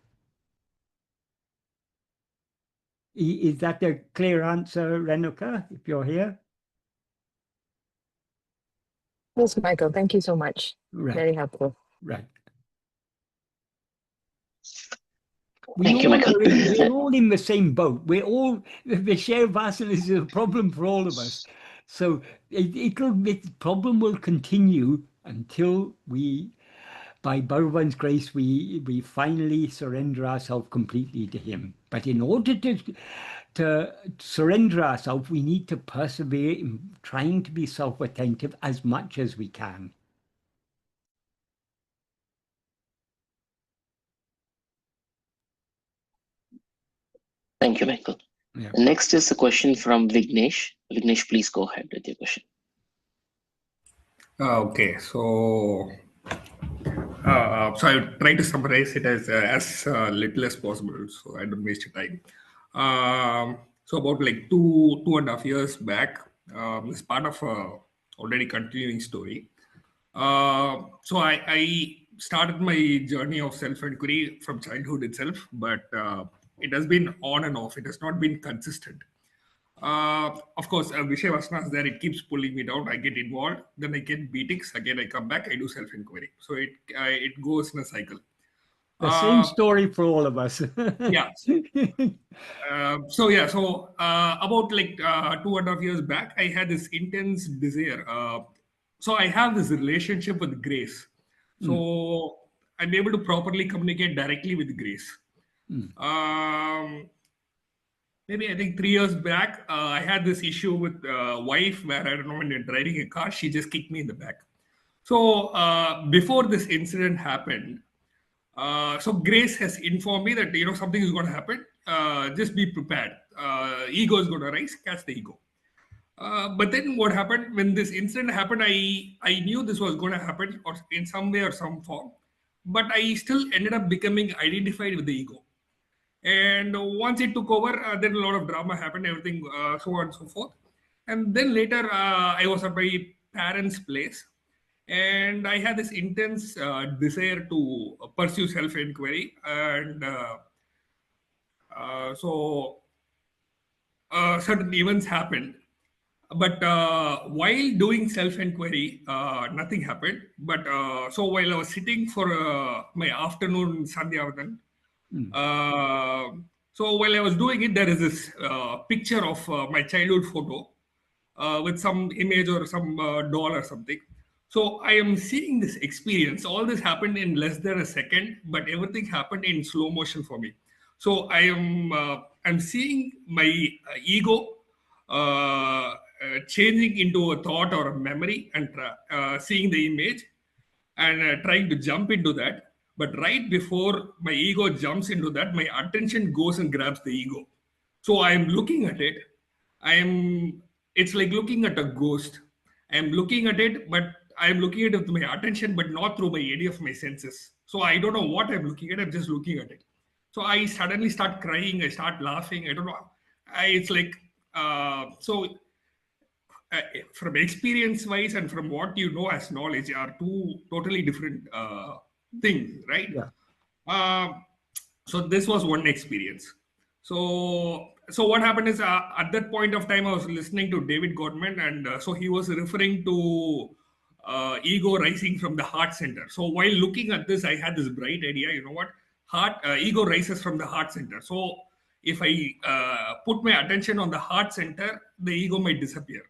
Is that a clear answer, Renuka, if you're here? Yes, Michael, thank you so much. Right. Very helpful. Right. Thank you, Michael. We're all in the same boat. The share vasana is a problem for all of us. So the problem will continue until by Bhagavan's grace, we finally surrender ourselves completely to him. But in order to surrender ourselves, we need to persevere in trying to be self-attentive as much as we can. Thank you, Michael. Yeah. Next is a question from Vignesh. Vignesh, please go ahead with your question. Okay, so I try to summarize it as little as possible, so I don't waste your time. So about like 2.5 years back, as part of a already continuing story. So I started my journey of self-enquiry from childhood itself, but it has been on and off. It has not been consistent. Of course, Vishaya Vasana is there. It keeps pulling me down. I get involved. Then I get beatings. Again, I come back. I do self-enquiry. So it goes in a cycle. The same story for all of us. Yeah. So about like 2.5 years back, I had this intense desire. So I have this relationship with grace. So I'm able to properly communicate directly with grace. Maybe I think 3 years back, I had this issue with wife where I don't know, when you're driving a car, she just kicked me in the back. So before this incident happened, so Grace has informed me that something is going to happen. just be prepared. Ego is going to rise, catch the ego. But then what happened when this incident happened, I knew this was going to happen or in some way or some form, but I still ended up becoming identified with the ego. And once it took over, then a lot of drama happened, everything, so on and so forth. And then later, I was at my parents' place, and I had this intense desire to pursue self-enquiry. And so certain events happened. But while doing self-enquiry, nothing happened. But so while I was sitting for my afternoon Sandhyavandan, so while I was doing it, there is this picture of my childhood photo with some image or some doll or something. So I am seeing this experience. All this happened in less than a second, but everything happened in slow motion for me. So I'm seeing my ego changing into a thought or a memory and seeing the image and trying to jump into that. But right before my ego jumps into that, my attention goes and grabs the ego. So I'm looking at it. It's like looking at a ghost. I'm looking at it, but I'm looking at it with my attention, but not through any of my senses. So I don't know what I'm looking at. I'm just looking at it. So I suddenly start crying. I start laughing. I don't know. It's like, from experience wise and from what you know as knowledge are two totally different things, right? Yeah. So this was one experience. So what happened is at that point of time I was listening to David Gottman, and so he was referring to ego rising from the heart center. So while looking at this, I had this bright idea. You know what? Ego rises from the heart center. So if I put my attention on the heart center, the ego might disappear.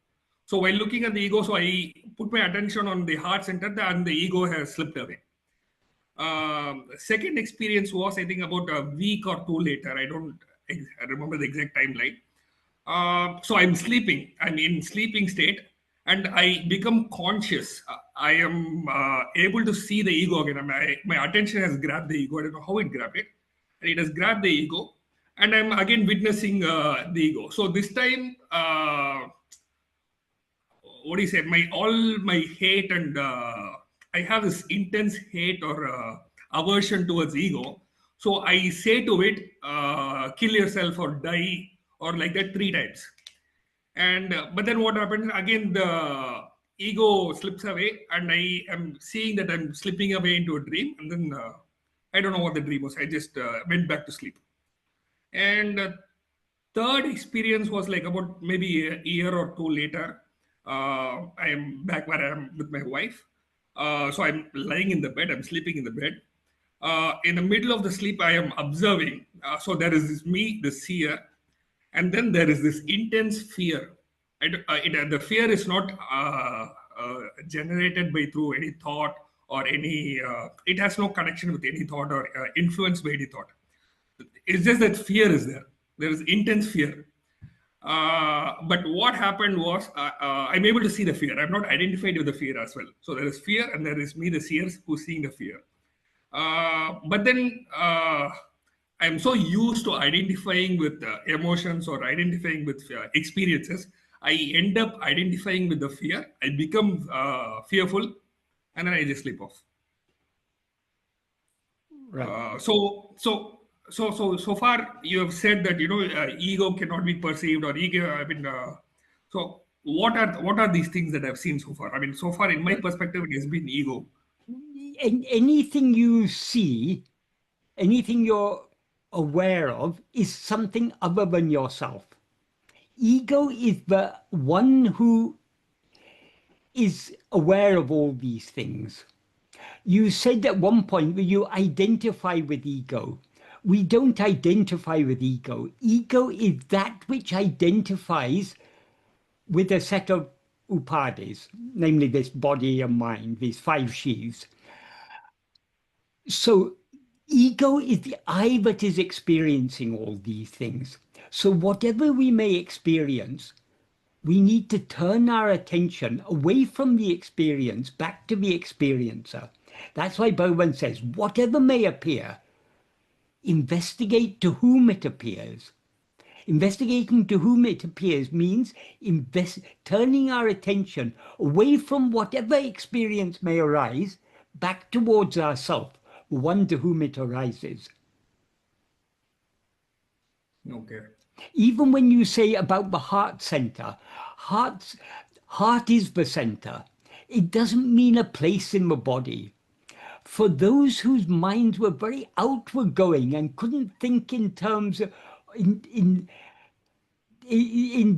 So while looking at the ego, so I put my attention on the heart center, and the ego has slipped away. Second experience was, I think, about a week or two later. I don't remember the exact timeline. So I'm sleeping. I'm in sleeping state, and I become conscious. I am able to see the ego again. My attention has grabbed the ego. I don't know how it grabbed it, and it has grabbed the ego, and I'm again witnessing the ego. So this time, what do you say? All my hate and I have this intense hate or aversion towards ego. So I say to it, kill yourself or die or like that 3 times. And but then what happens again? The ego slips away, and I am seeing that I'm slipping away into a dream. And then I don't know what the dream was. I just went back to sleep. And third experience was like about maybe a year or two later. I am back where I am with my wife. So I'm lying in the bed. I'm sleeping in the bed. In the middle of the sleep, I am observing. So there is this me, the seer, and then there is this intense fear. The fear is not generated through any thought or any. It has no connection with any thought or influenced by any thought. It's just that fear is there. There is intense fear. But what happened was I'm able to see the fear. I'm not identified with the fear as well. So there is fear, and there is me, the seers, who's seeing the fear. But then I'm so used to identifying with emotions or identifying with experiences, I end up identifying with the fear. I become fearful, and then I just slip off. Right. So far you have said that ego cannot be perceived, or ego. I mean, so what are these things that I've seen so far? I mean, so far in my perspective, it has been ego. Anything you see, anything you're aware of, is something other than yourself. Ego is the one who is aware of all these things. You said at one point that you identify with ego. We don't identify with ego. Ego is that which identifies with a set of upadhis, namely this body and mind, these 5 sheaths. So ego is the I that is experiencing all these things. So whatever we may experience, we need to turn our attention away from the experience back to the experiencer. That's why Bhagavan says, whatever may appear, investigate to whom it appears. Investigating to whom it appears means turning our attention away from whatever experience may arise back towards ourself, the one to whom it arises. Okay. Even when you say about the heart center, heart is the center. It doesn't mean a place in the body. For those whose minds were very outward going and couldn't think in terms of in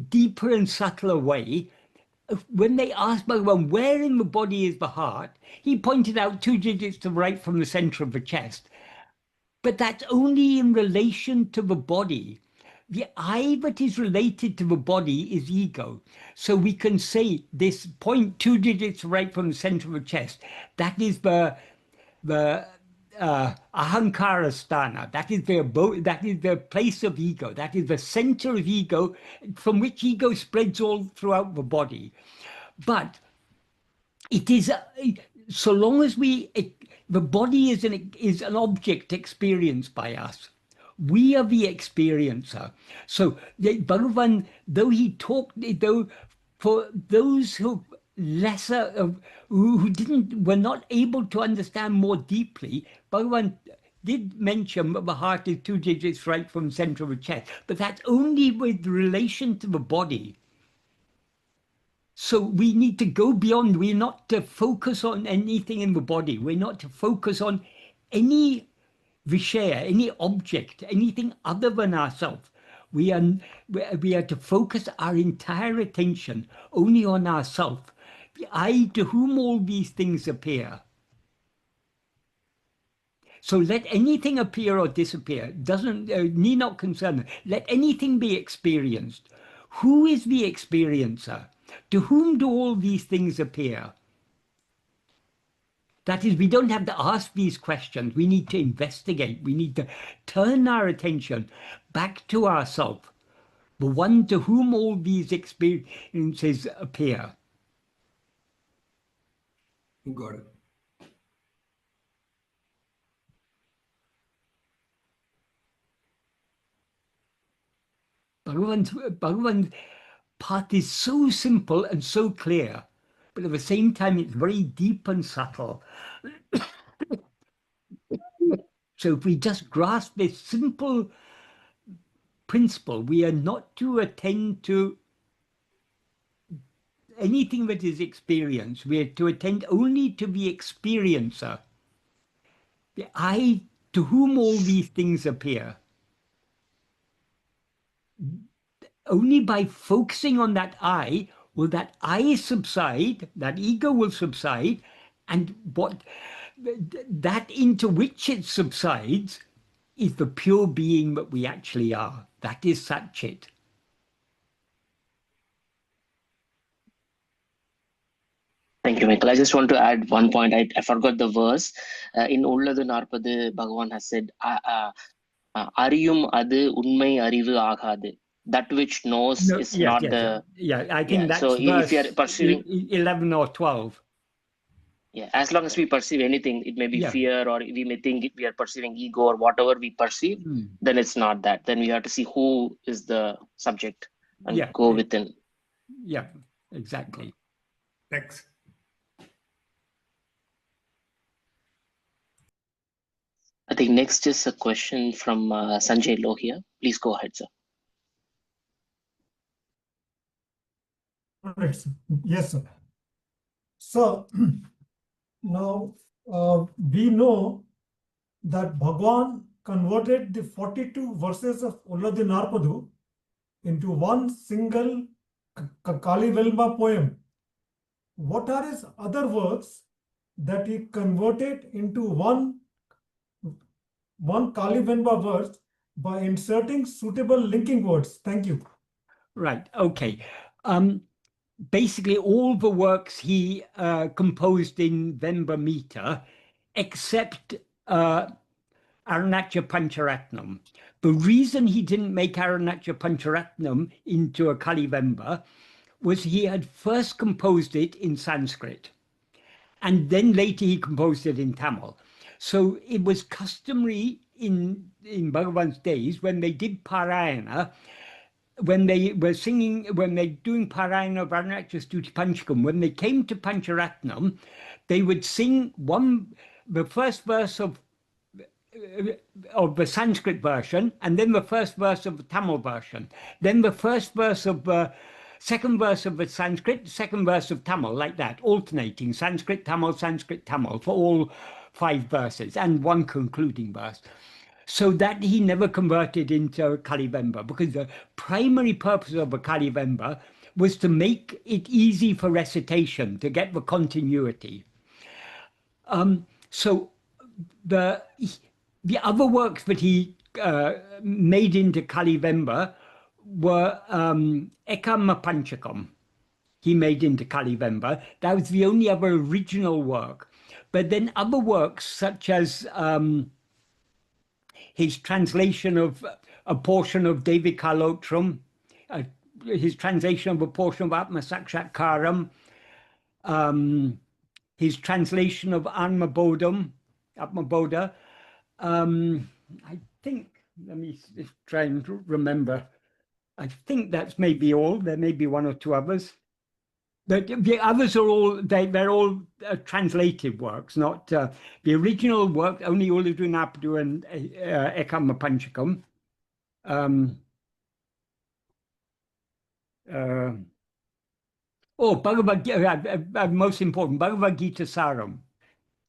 deeper and subtler way, when they asked Bhagavan, where in the body is the heart, he pointed out 2 digits to the right from the center of the chest. But that's only in relation to the body. The I that is related to the body is ego. So we can say this point 2 digits right from the center of the chest, that is the ahankara sthana, that is the place of ego, that is the center of ego from which ego spreads all throughout the body. But it is, so long as the body is an object experienced by us, we are the experiencer. So Bhagavan, though for those who were not able to understand more deeply, Bhagavan did mention that the heart is 2 digits right from the center of the chest, but that's only with relation to the body. So we need to go beyond. We're not to focus on anything in the body. We're not to focus on any vishaya, any object, anything other than ourselves. We are to focus our entire attention only on ourselves, the I to whom all these things appear. So let anything appear or disappear, need not concern. Let anything be experienced. Who is the experiencer? To whom do all these things appear? That is, we don't have to ask these questions. We need to investigate. We need to turn our attention back to ourselves, the one to whom all these experiences appear. Got it. Bhagavan's path is so simple and so clear, but at the same time it's very deep and subtle. So if we just grasp this simple principle, we are not to attend to anything that is experienced. We are to attend only to the experiencer, the I to whom all these things appear. Only by focusing on that I will that I subside, that ego will subside, and that into which it subsides is the pure being that we actually are. That is Satchit. Thank you, Michael. I just want to add one point. I forgot the verse. In Ulladu Narpadu, Bhagavan has said, Ariyum adu unmai arivu agadu. That which knows is not the... Yeah, I think that's so verse if you are perceiving 11 or 12. Yeah, as long as we perceive anything, it may be fear, or we may think we are perceiving ego or whatever we perceive, then it's not that. Then we have to see who is the subject and go within. Yeah, exactly. Thanks. I think next is a question from Sanjay Lohia. Please go ahead, sir. Right, sir. Yes, sir. So now we know that Bhagavan converted the 42 verses of Ulladu Narpadu into one single Kali Velma poem. What are his other works that he converted into one Kali Velma verse by inserting suitable linking words? Thank you. Right, okay. Basically, all the works he composed in Vemba meter, except Aranatya Pancharatnam. The reason he didn't make Aranatya Pancharatnam into a Kali Vemba was he had first composed it in Sanskrit, and then later he composed it in Tamil. So it was customary in Bhagavan's days, when they did Parayana, when they were singing, when they're doing Parayana of Arunachal Stuti Panchakam, when they came to Pancharatnam, they would sing the first verse of the Sanskrit version, and then the first verse of the Tamil version, then the first verse of the second verse of the Sanskrit, second verse of Tamil, like that, alternating Sanskrit, Tamil, for all 5 verses, and one concluding verse. So that he never converted into Kalivemba, because the primary purpose of a Kalivemba was to make it easy for recitation, to get the continuity. So the other works that he made into Kalivemba were Ekama Panchakam. He made into Kalivemba. That was the only other original work. But then other works, such as his translation of a portion of Devikalotram, his translation of a portion of Atma-vichara, his translation of Atma-bodha. I think, let me try and remember. I think that's maybe all. There may be 1 or 2 others. The others are all, they're all translated works, not the original work, only Ulladu and Ekama Panchakam. Bhagavad Gita, most important, Bhagavad Gita Saram,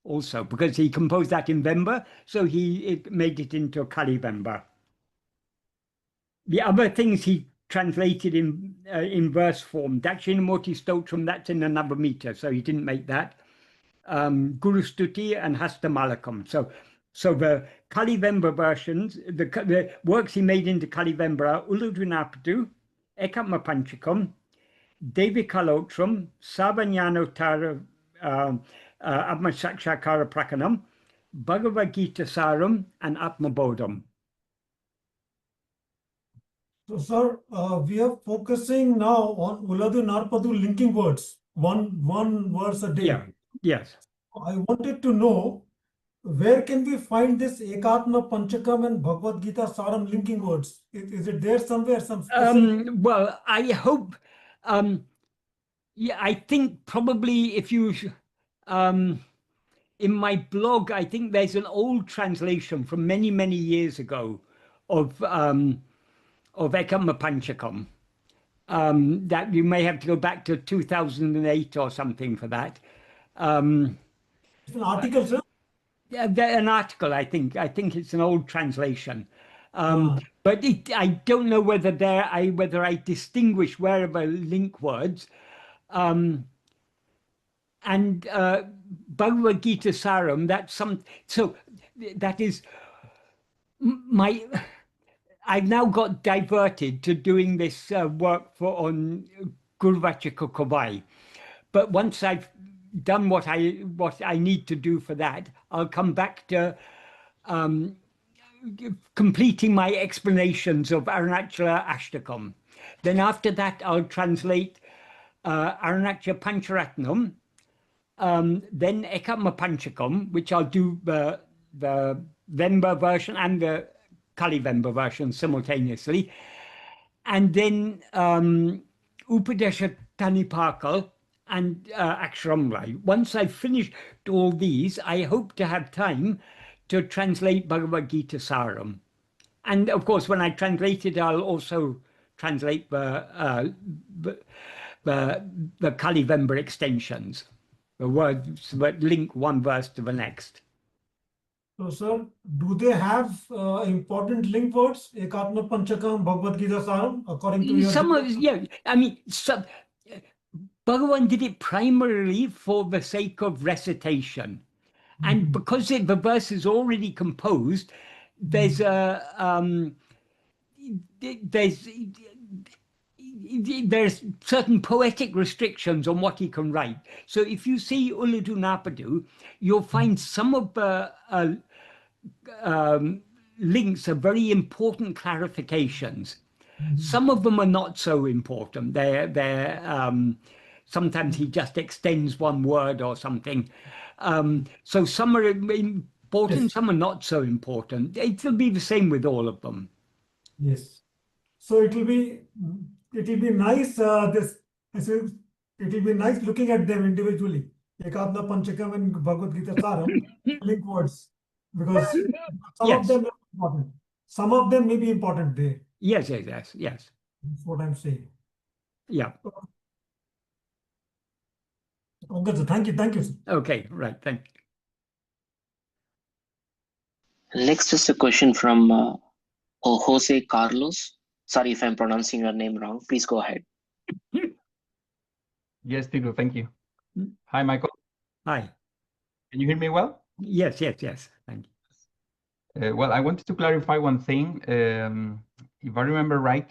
also, because he composed that in Vemba, so he made it into Kalivemba. The other things he translated in verse form, Dakshinamurti Stotram, that's in another meter, so he didn't make that. Guru Stuti and Hastamalakam. So the Kalivemba versions, the works he made into Kalivemba are Ulladu, Ekama Panchakam, Devikalotram, Savanyanottara Atma-vichara Prakanam, Bhagavad Gita Saram, and Atma-bodham. So, sir, we are focusing now on Ulladu Narpadu linking words, one verse a day. Yeah. Yes. I wanted to know, where can we find this Ekatma Panchakam and Bhagavad Gita Saram linking words? Is it there somewhere? Well, I hope. Yeah, I think probably if you, in my blog, I think there's an old translation from many, many years ago of Ekama Panchakam. That you may have to go back to 2008 or something for that. It's an article, sir? Yeah, an article, I think. I think it's an old translation. But I don't know whether whether I distinguish wherever link words. And Bhagavad Gita Saram, that is I've now got diverted to doing this work on Gurvachaka Kavai. But once I've done what I need to do for that, I'll come back to completing my explanations of Arunachala Ashtakam. Then after that, I'll translate Arunachala Pancharatnam, then Ekama Panchakam, which I'll do the Vemba version and the Kalivemba version simultaneously, and then Upadesha Tanipakal and Aksharamlai. Once I've finished all these, I hope to have time to translate Bhagavad Gita Saram. And of course, when I translate it, I'll also translate the Kalivemba extensions, the words that link one verse to the next. So, sir, do they have important link words? Ekatma Panchakam, Bhagavad Gita Saram, according to your... Yeah, I mean, Bhagavan did it primarily for the sake of recitation. And because the verse is already composed, there's certain poetic restrictions on what he can write. So if you see Ulladu Narpadu, you'll find some of the links are very important clarifications. Some of them are not so important. Sometimes he just extends one word or something. So some are important, Yes. some are not so important. It will be the same with all of them. Yes. So it will be nice. It will be nice looking at them individually. Ekadna Panchakam and Bhagavad Gita Saram, link words, because some of Yes. them are important. Some of them may be important there. Yes, yes, yes, yes. That's what I'm saying. Yeah. Okay, so thank you, sir. Okay, right. Thank you. Next is a question from Jose Carlos. Sorry if I'm pronouncing your name wrong. Please go ahead. Yes, Tigru, thank you. Hi, Michael. Hi. Can you hear me well? Yes, yes, yes. Thank you. Well, I wanted to clarify one thing. If I remember right,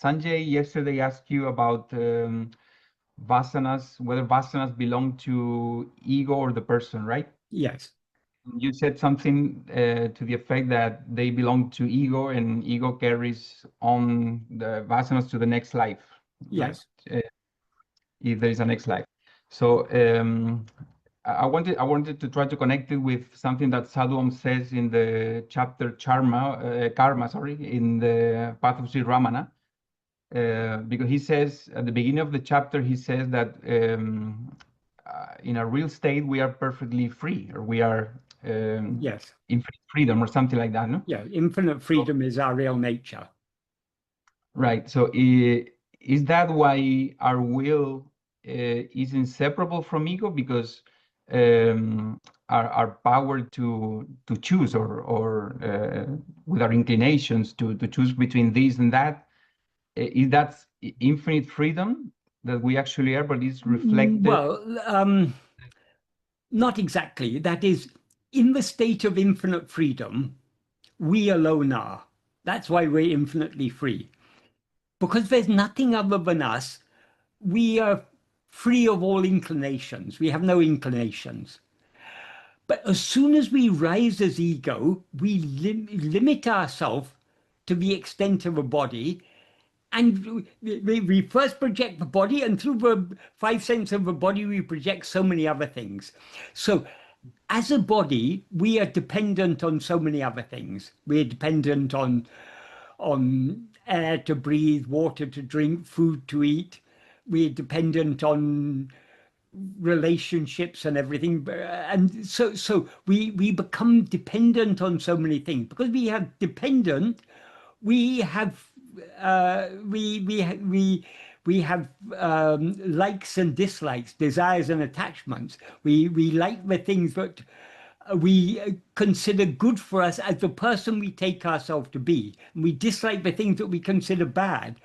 Sanjay yesterday asked you about vasanas, whether vasanas belong to ego or the person, right? Yes. You said something to the effect that they belong to ego and ego carries on the vasanas to the next life. Yes. Right? If there is a next life. So I wanted to try to connect it with something that Sadhu Om says in the chapter Karma, in the Path of Sri Ramana. Because he says at the beginning of the chapter, he says that in a real state, we are perfectly free, or we are yes, infinite freedom or something like that, no? Yeah, infinite freedom is our real nature. Right. So is that why our will is inseparable from ego? Because our power to choose or with our inclinations to choose between this and that, is that infinite freedom that we actually are, but is reflected? Well, not exactly. That is, in the state of infinite freedom, we alone are. That's why we're infinitely free. Because there's nothing other than us, we are free of all inclinations. We have no inclinations. But as soon as we rise as ego, we limit ourselves to the extent of a body. And we first project the body, and through the five senses of the body, we project so many other things. So as a body, we are dependent on so many other things. We're dependent on air to breathe, water to drink, food to eat. We're dependent on relationships and everything. And so we become dependent on so many things. Because we have dependent, we have we have likes and dislikes, desires and attachments. We like the things that we consider good for us as the person we take ourselves to be. And we dislike the things that we consider bad.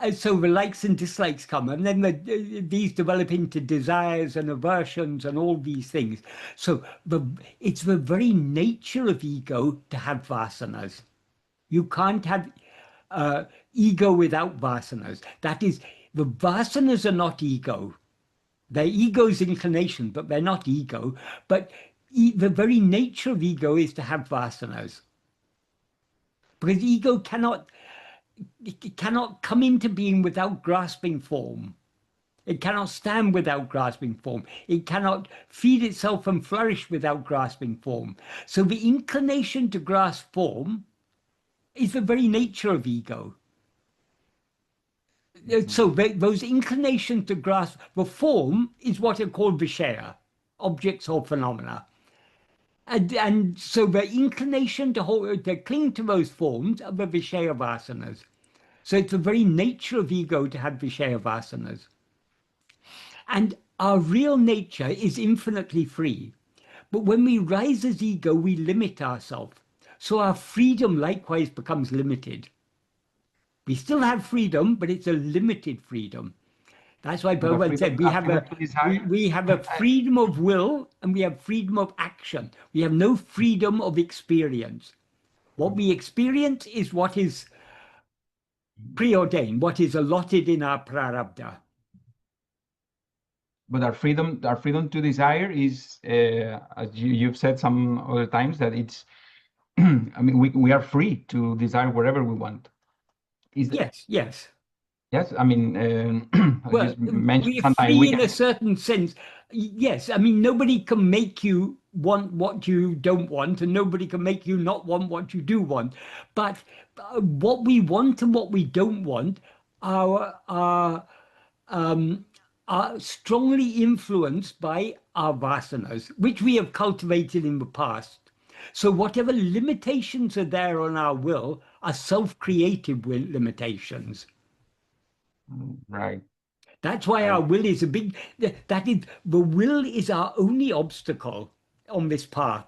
And so the likes and dislikes come, and then these develop into desires and aversions and all these things. So it's the very nature of ego to have vasanas. You can't have ego without vasanas. That is, the vasanas are not ego. They're ego's inclination, but they're not ego. But the very nature of ego is to have vasanas. Because ego cannot come into being without grasping form. It cannot stand without grasping form. It cannot feed itself and flourish without grasping form. So the inclination to grasp form is the very nature of ego. So those inclinations to grasp the form is what are called vishaya, objects or phenomena. And so the inclination to cling to those forms are the vishaya vasanas. So it's the very nature of ego to have vishaya vasanas. And our real nature is infinitely free. But when we rise as ego, we limit ourselves. So our freedom likewise becomes limited. We still have freedom, but it's a limited freedom. That's why Bhagavan said we have a freedom of will and we have freedom of action. We have no freedom of experience. What we experience is what is preordained, what is allotted in our prarabdha. But our freedom to desire is, as you've said some other times, that it's, I mean, we are free to desire whatever we want. Yes, yes. Yes, I mean, I Well, just mentioned we're sometimes free we in can. a certain sense. Yes, I mean, nobody can make you want what you don't want, and nobody can make you not want what you do want. But what we want and what we don't want are strongly influenced by our vasanas, which we have cultivated in the past. So whatever limitations are there on our will are self-created limitations. Right. That's why our will is that is, the will is our only obstacle on this path.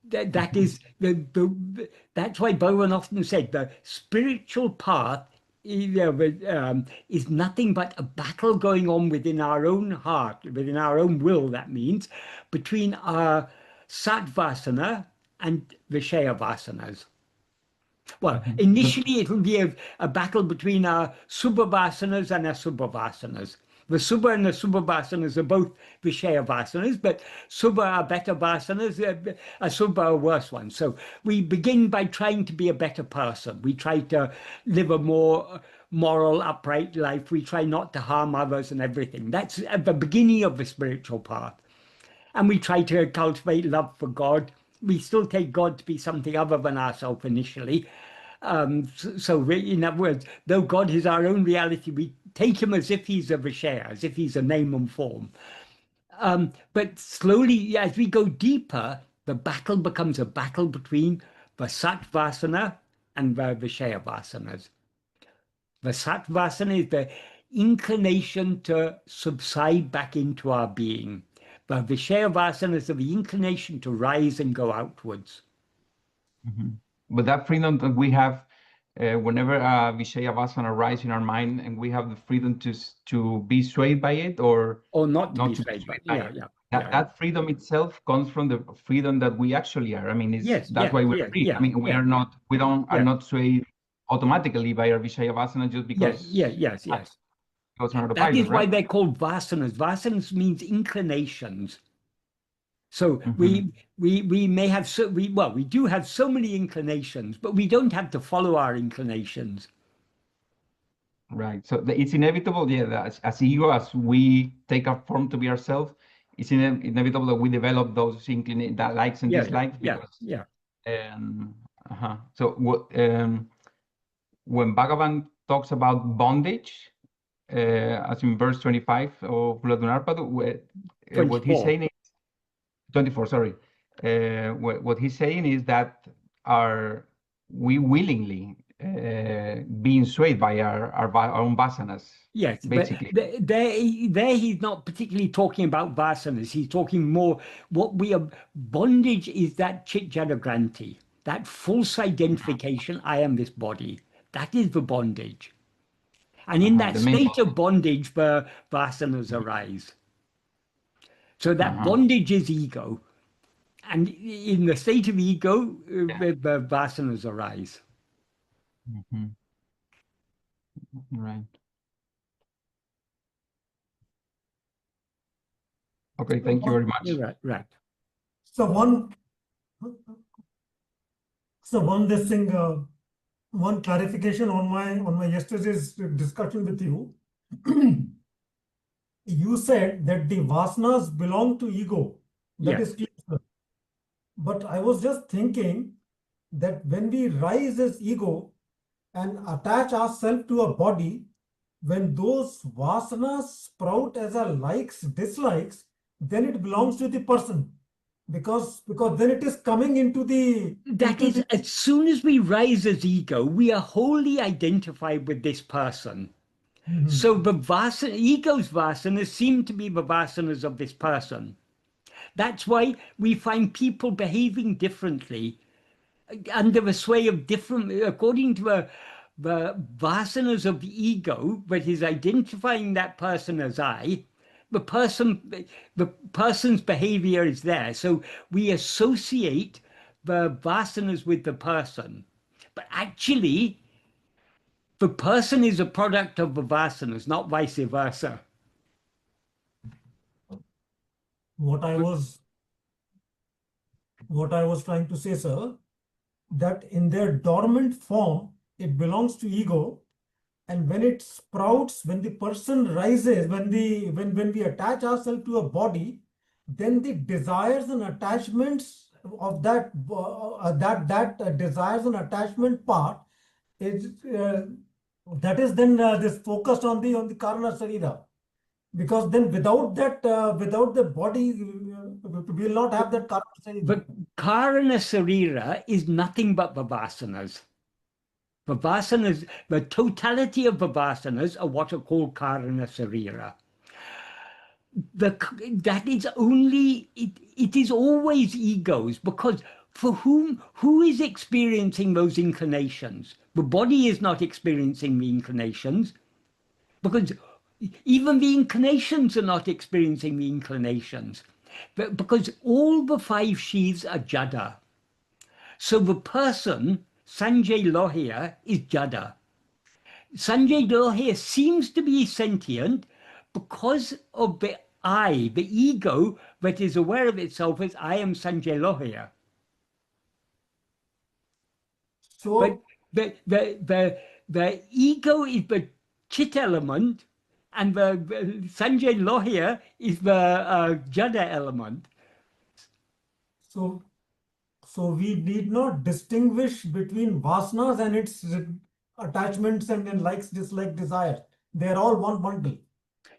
That is that's why Bhagavan often said the spiritual path is nothing but a battle going on within our own heart, within our own will, that means, between our satvasana and vishaya vasanas. Well, initially it will be a battle between our subhavasanas and asubhavasanas. The subha and the subhavasanas are both vishaya vasanas, but subha are better vasanas, asubha are worse ones. So we begin by trying to be a better person. We try to live a more moral, upright life. We try not to harm others and everything. That's at the beginning of the spiritual path. And we try to cultivate love for God. We still take God to be something other than ourselves initially. In other words, though God is our own reality, we take him as if he's a Vishaya, as if he's a name and form. But slowly, as we go deeper, the battle becomes a battle between the Satvasana and the Vishaya Vasanas. The Satvasana is the inclination to subside back into our being. The Vishaya Vasanas are the inclination to rise and go outwards. But that freedom that we have whenever Vishaya Vasana arises in our mind, and we have the freedom to be swayed by it or not to be to swayed by it. it. That freedom itself comes from the freedom that we actually are. I mean, that's why we're free. I mean, we are not swayed automatically by our Vishaya Vasana just because. Yes. That is why they're called vasanas. Vasanas means inclinations. So we may have we do have so many inclinations, but we don't have to follow our inclinations. Right. So it's inevitable, as ego, as we take our form to be ourselves, it's inevitable that we develop those that likes and dislikes. So when Bhagavan talks about bondage, as in verse 25 of Ladunarpadu, what he's saying is 24, sorry. What he's saying is that we willingly being swayed by our own vasanas. Yes, basically. But there he's not particularly talking about vasanas. He's talking more bondage is that chit-jada-granti, that false identification, I am this body. That is the bondage. And in that state of bondage, the vasanas arise. So that bondage is ego. And in the state of ego, the vasanas arise. Right. Okay, thank you very much. Right. So one clarification on my yesterday's discussion with you. You said that the vasanas belong to ego. That is clear. But I was just thinking that when we rise as ego and attach ourselves to a body, when those vasanas sprout as a likes, dislikes, then it belongs to the person. Because then it is coming into the... As soon as we rise as ego, we are wholly identified with this person. So the ego's vasanas seem to be the vasanas of this person. That's why we find people behaving differently under the sway of according to the vasanas of the ego, that is identifying that person as I. The person's behavior is there. So we associate the vasanas with the person. But actually, the person is a product of the vasanas, not vice versa. What I was trying to say, sir, that in their dormant form, it belongs to ego. And when it sprouts, when the person rises, when we attach ourselves to a body, then the desires and attachments of that desires and attachment part is that is then this focused on the karana sarira, because then without the body we will not have that karana sarira. But karana sarira is nothing but vavasanas. Vavasanas, the totality of vavasanas are what are called karana sarira. That is only, it is always egos, because who is experiencing those inclinations? The body is not experiencing the inclinations, because even the inclinations are not experiencing the inclinations, because all the five sheaths are jada. So the person, Sanjay Lohia, is jada. Sanjay Lohia seems to be sentient because of the I, the ego that is aware of itself as I am Sanjay Lohia. So but the ego is the chit element, and the Sanjay Lohia is the jada element. So we need not distinguish between vasanas and its attachments and then likes, dislike, desires. They're all one bundle.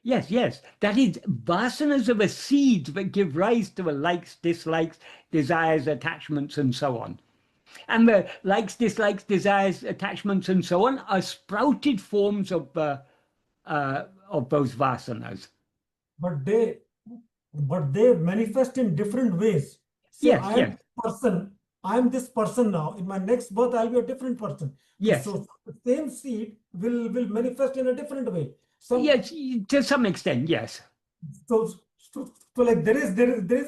Yes, yes. That is, vasanas are the seeds that give rise to the likes, dislikes, desires, attachments, and so on. And the likes, dislikes, desires, attachments, and so on are sprouted forms of those vasanas. But they manifest in different ways. Say, Yes, I am yes. this person. I am this person now. In my next birth, I'll be a different person. Yes. So the same seed will manifest in a different way. Yes, to some extent, yes. So like there is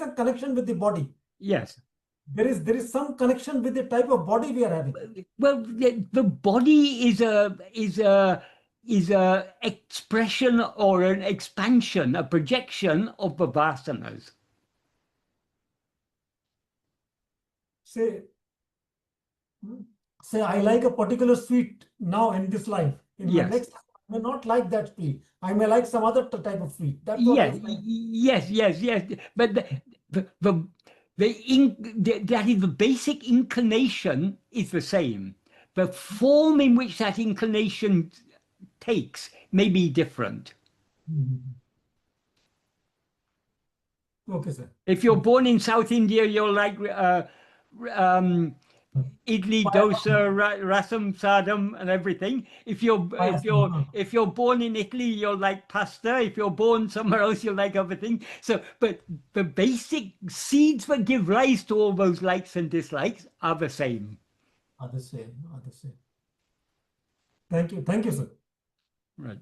a connection with the body. Yes. There is some connection with the type of body we are having. Well, the body is a expression or an expansion, a projection of the vasanas. Say I like a particular sweet now in this life. In my Yes. next life, I may not like that sweet. I may like some other type of sweet. That's what Yes, yes. But that is the basic inclination is the same. The form in which that inclination takes may be different. Okay, sir. If you're born in South India, you're like idli, dosa, rasam, sadam, and everything. If you're born in Italy, you're like pasta. If you're born somewhere else, you're like everything. So, but the basic seeds that give rise to all those likes and dislikes are the same. Are the same. Thank you, sir. Right.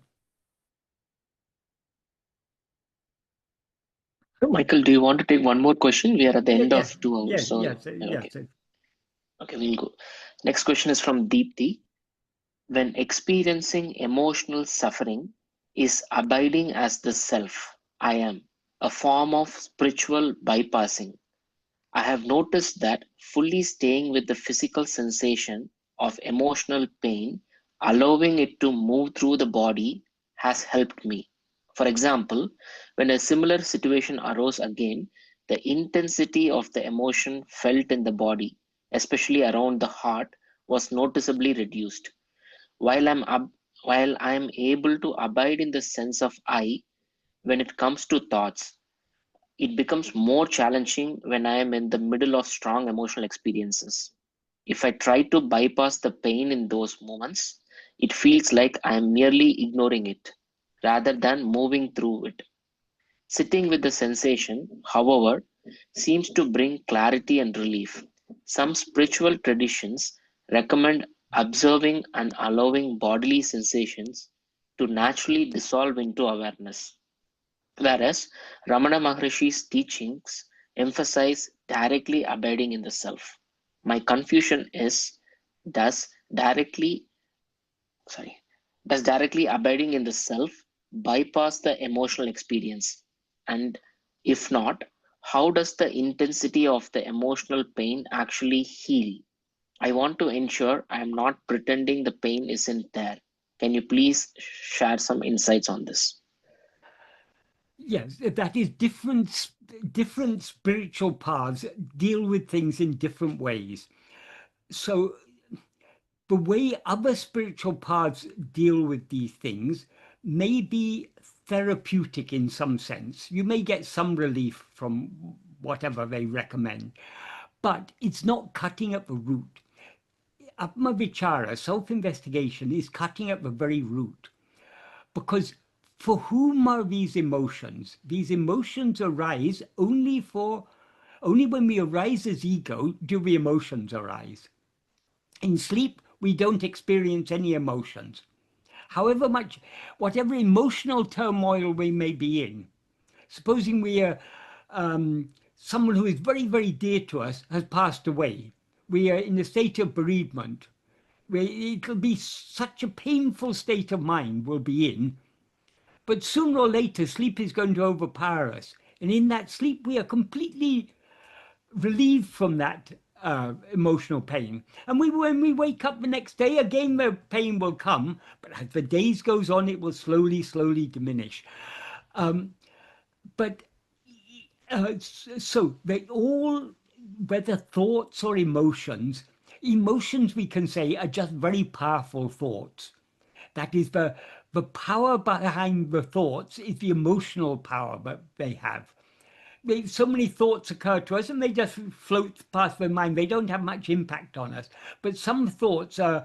So, Michael, do you want to take one more question? We are at the end Yes, of 2 hours. yes, So, yes. Okay, we'll go. Next question is from Deepthi. When experiencing emotional suffering, is abiding as the self, I am, a form of spiritual bypassing? I have noticed that fully staying with the physical sensation of emotional pain, allowing it to move through the body, has helped me. For example, when a similar situation arose again, the intensity of the emotion felt in the body, especially around the heart, was noticeably reduced. While I'm able to abide in the sense of I when it comes to thoughts, it becomes more challenging when I am in the middle of strong emotional experiences. If I try to bypass the pain in those moments, it feels like I am merely ignoring it rather than moving through it. Sitting with the sensation, however, seems to bring clarity and relief. Some spiritual traditions recommend observing and allowing bodily sensations to naturally dissolve into awareness, whereas Ramana Maharishi's teachings emphasize directly abiding in the self. My confusion is, does directly abiding in the self bypass the emotional experience? And if not, how does the intensity of the emotional pain actually heal? I want to ensure I am not pretending the pain isn't there. Can you please share some insights on this? Yes, that is different spiritual paths deal with things in different ways. So the way other spiritual paths deal with these things may be therapeutic in some sense. You may get some relief from whatever they recommend, but it's not cutting at the root. Atma-vichara, self-investigation, is cutting at the very root. Because for whom are these emotions? These emotions arise only when we arise as ego do the emotions arise. In sleep, we don't experience any emotions. However much, whatever emotional turmoil we may be in, supposing we are someone who is very, very dear to us has passed away. We are in a state of bereavement. It'll be such a painful state of mind we'll be in. But sooner or later, sleep is going to overpower us. And in that sleep, we are completely relieved from that emotional pain. And when we wake up the next day, again, the pain will come. But as the days goes on, it will slowly, slowly diminish. So they all, whether thoughts or emotions we can say are just very powerful thoughts. That is the power behind the thoughts is the emotional power that they have. So many thoughts occur to us and they just float past the mind. They don't have much impact on us. But some thoughts are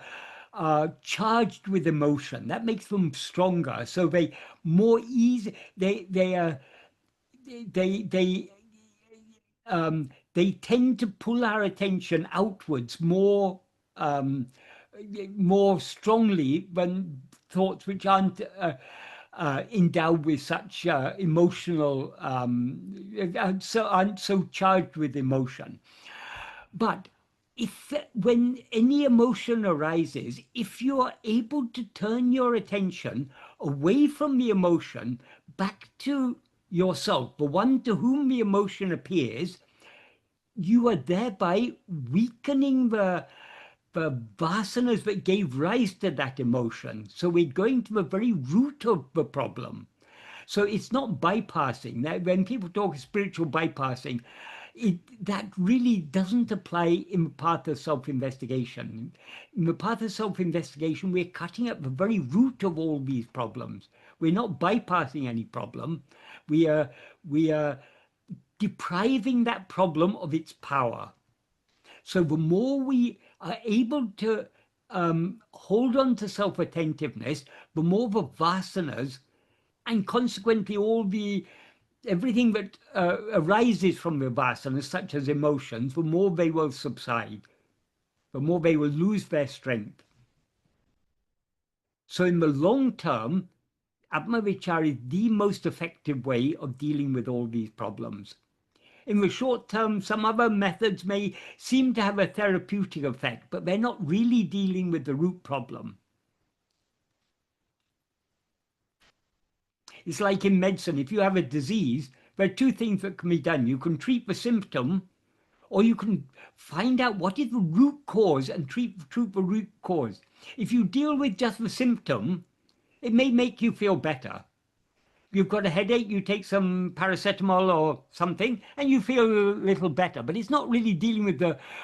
charged with emotion. That makes them stronger. So they more easy. They tend to pull our attention outwards more strongly than thoughts which aren't endowed with such emotional, aren't so charged with emotion. But when any emotion arises, if you are able to turn your attention away from the emotion back to yourself, the one to whom the emotion appears, you are thereby weakening the vasanas that gave rise to that emotion. So we're going to the very root of the problem. So it's not bypassing. That when people talk spiritual bypassing, that really doesn't apply in the path of self-investigation. In the path of self-investigation, we're cutting at the very root of all these problems. We're not bypassing any problem. We are depriving that problem of its power. So the more we are able to hold on to self-attentiveness, the more the vasanas, and consequently everything that arises from the vasanas, such as emotions, the more they will subside, the more they will lose their strength. So in the long term, Atma-vichara is the most effective way of dealing with all these problems. In the short term, some other methods may seem to have a therapeutic effect, but they're not really dealing with the root problem. It's like in medicine, if you have a disease, there are two things that can be done. You can treat the symptom, or you can find out what is the root cause and treat the root cause. If you deal with just the symptom, it may make you feel better. You've got a headache, you take some paracetamol or something, and you feel a little better. But it's not really dealing with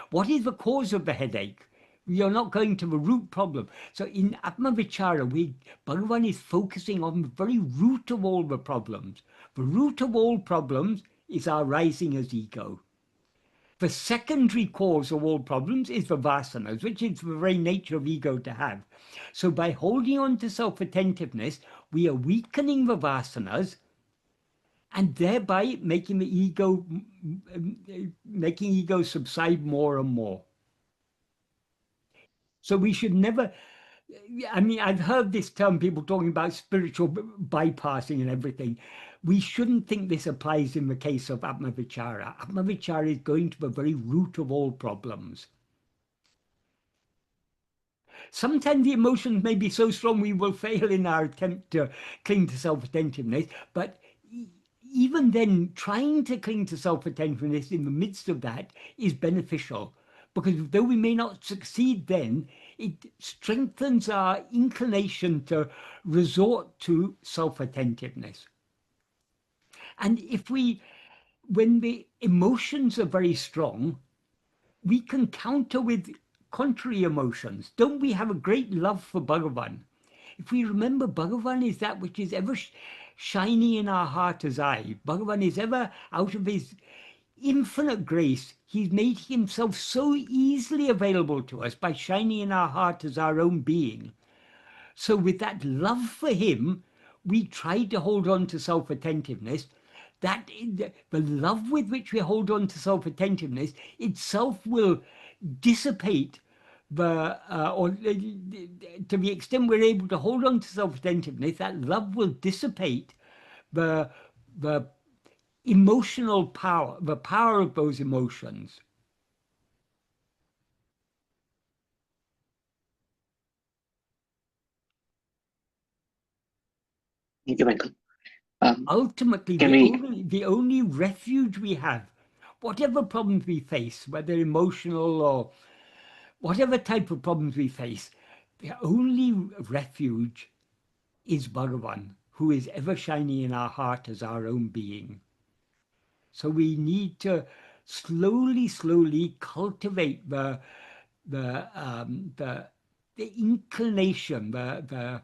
what is the cause of the headache. You're not going to the root problem. So in Atma-vichara, Bhagavan is focusing on the very root of all the problems. The root of all problems is our rising as ego. The secondary cause of all problems is the vasanas, which is the very nature of ego to have. So by holding on to self-attentiveness, we are weakening the vasanas and thereby making ego subside more and more. So we should never, I mean, I've heard this term, people talking about spiritual bypassing and everything. We shouldn't think this applies in the case of Atma-vichara. Atma-vichara is going to the very root of all problems. Sometimes the emotions may be so strong we will fail in our attempt to cling to self-attentiveness, but even then, trying to cling to self-attentiveness in the midst of that is beneficial, because though we may not succeed then, it strengthens our inclination to resort to self-attentiveness. And when the emotions are very strong, we can counter with contrary emotions. Don't we have a great love for Bhagavan? If we remember, Bhagavan is that which is ever shining in our heart as eye. Bhagavan is ever, out of his infinite grace, he's made himself so easily available to us by shining in our heart as our own being. So with that love for him, we try to hold on to self-attentiveness. That the love with which we hold on to self-attentiveness itself will dissipate to the extent we're able to hold on to self-attentiveness, that love will dissipate the emotional power, the power of those emotions. Thank you, Michael. Ultimately, the only refuge we have, whatever problems we face, whether emotional or whatever type of problems we face, the only refuge is Bhagavan, who is ever shining in our heart as our own being. So we need to slowly cultivate the inclination, the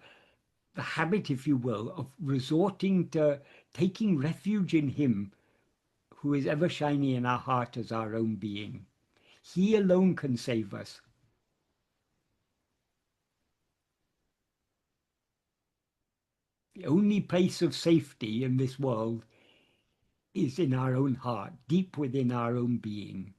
habit, if you will, of resorting to taking refuge in him who is ever shining in our heart as our own being. He alone can save us. The only place of safety in this world is in our own heart, deep within our own being.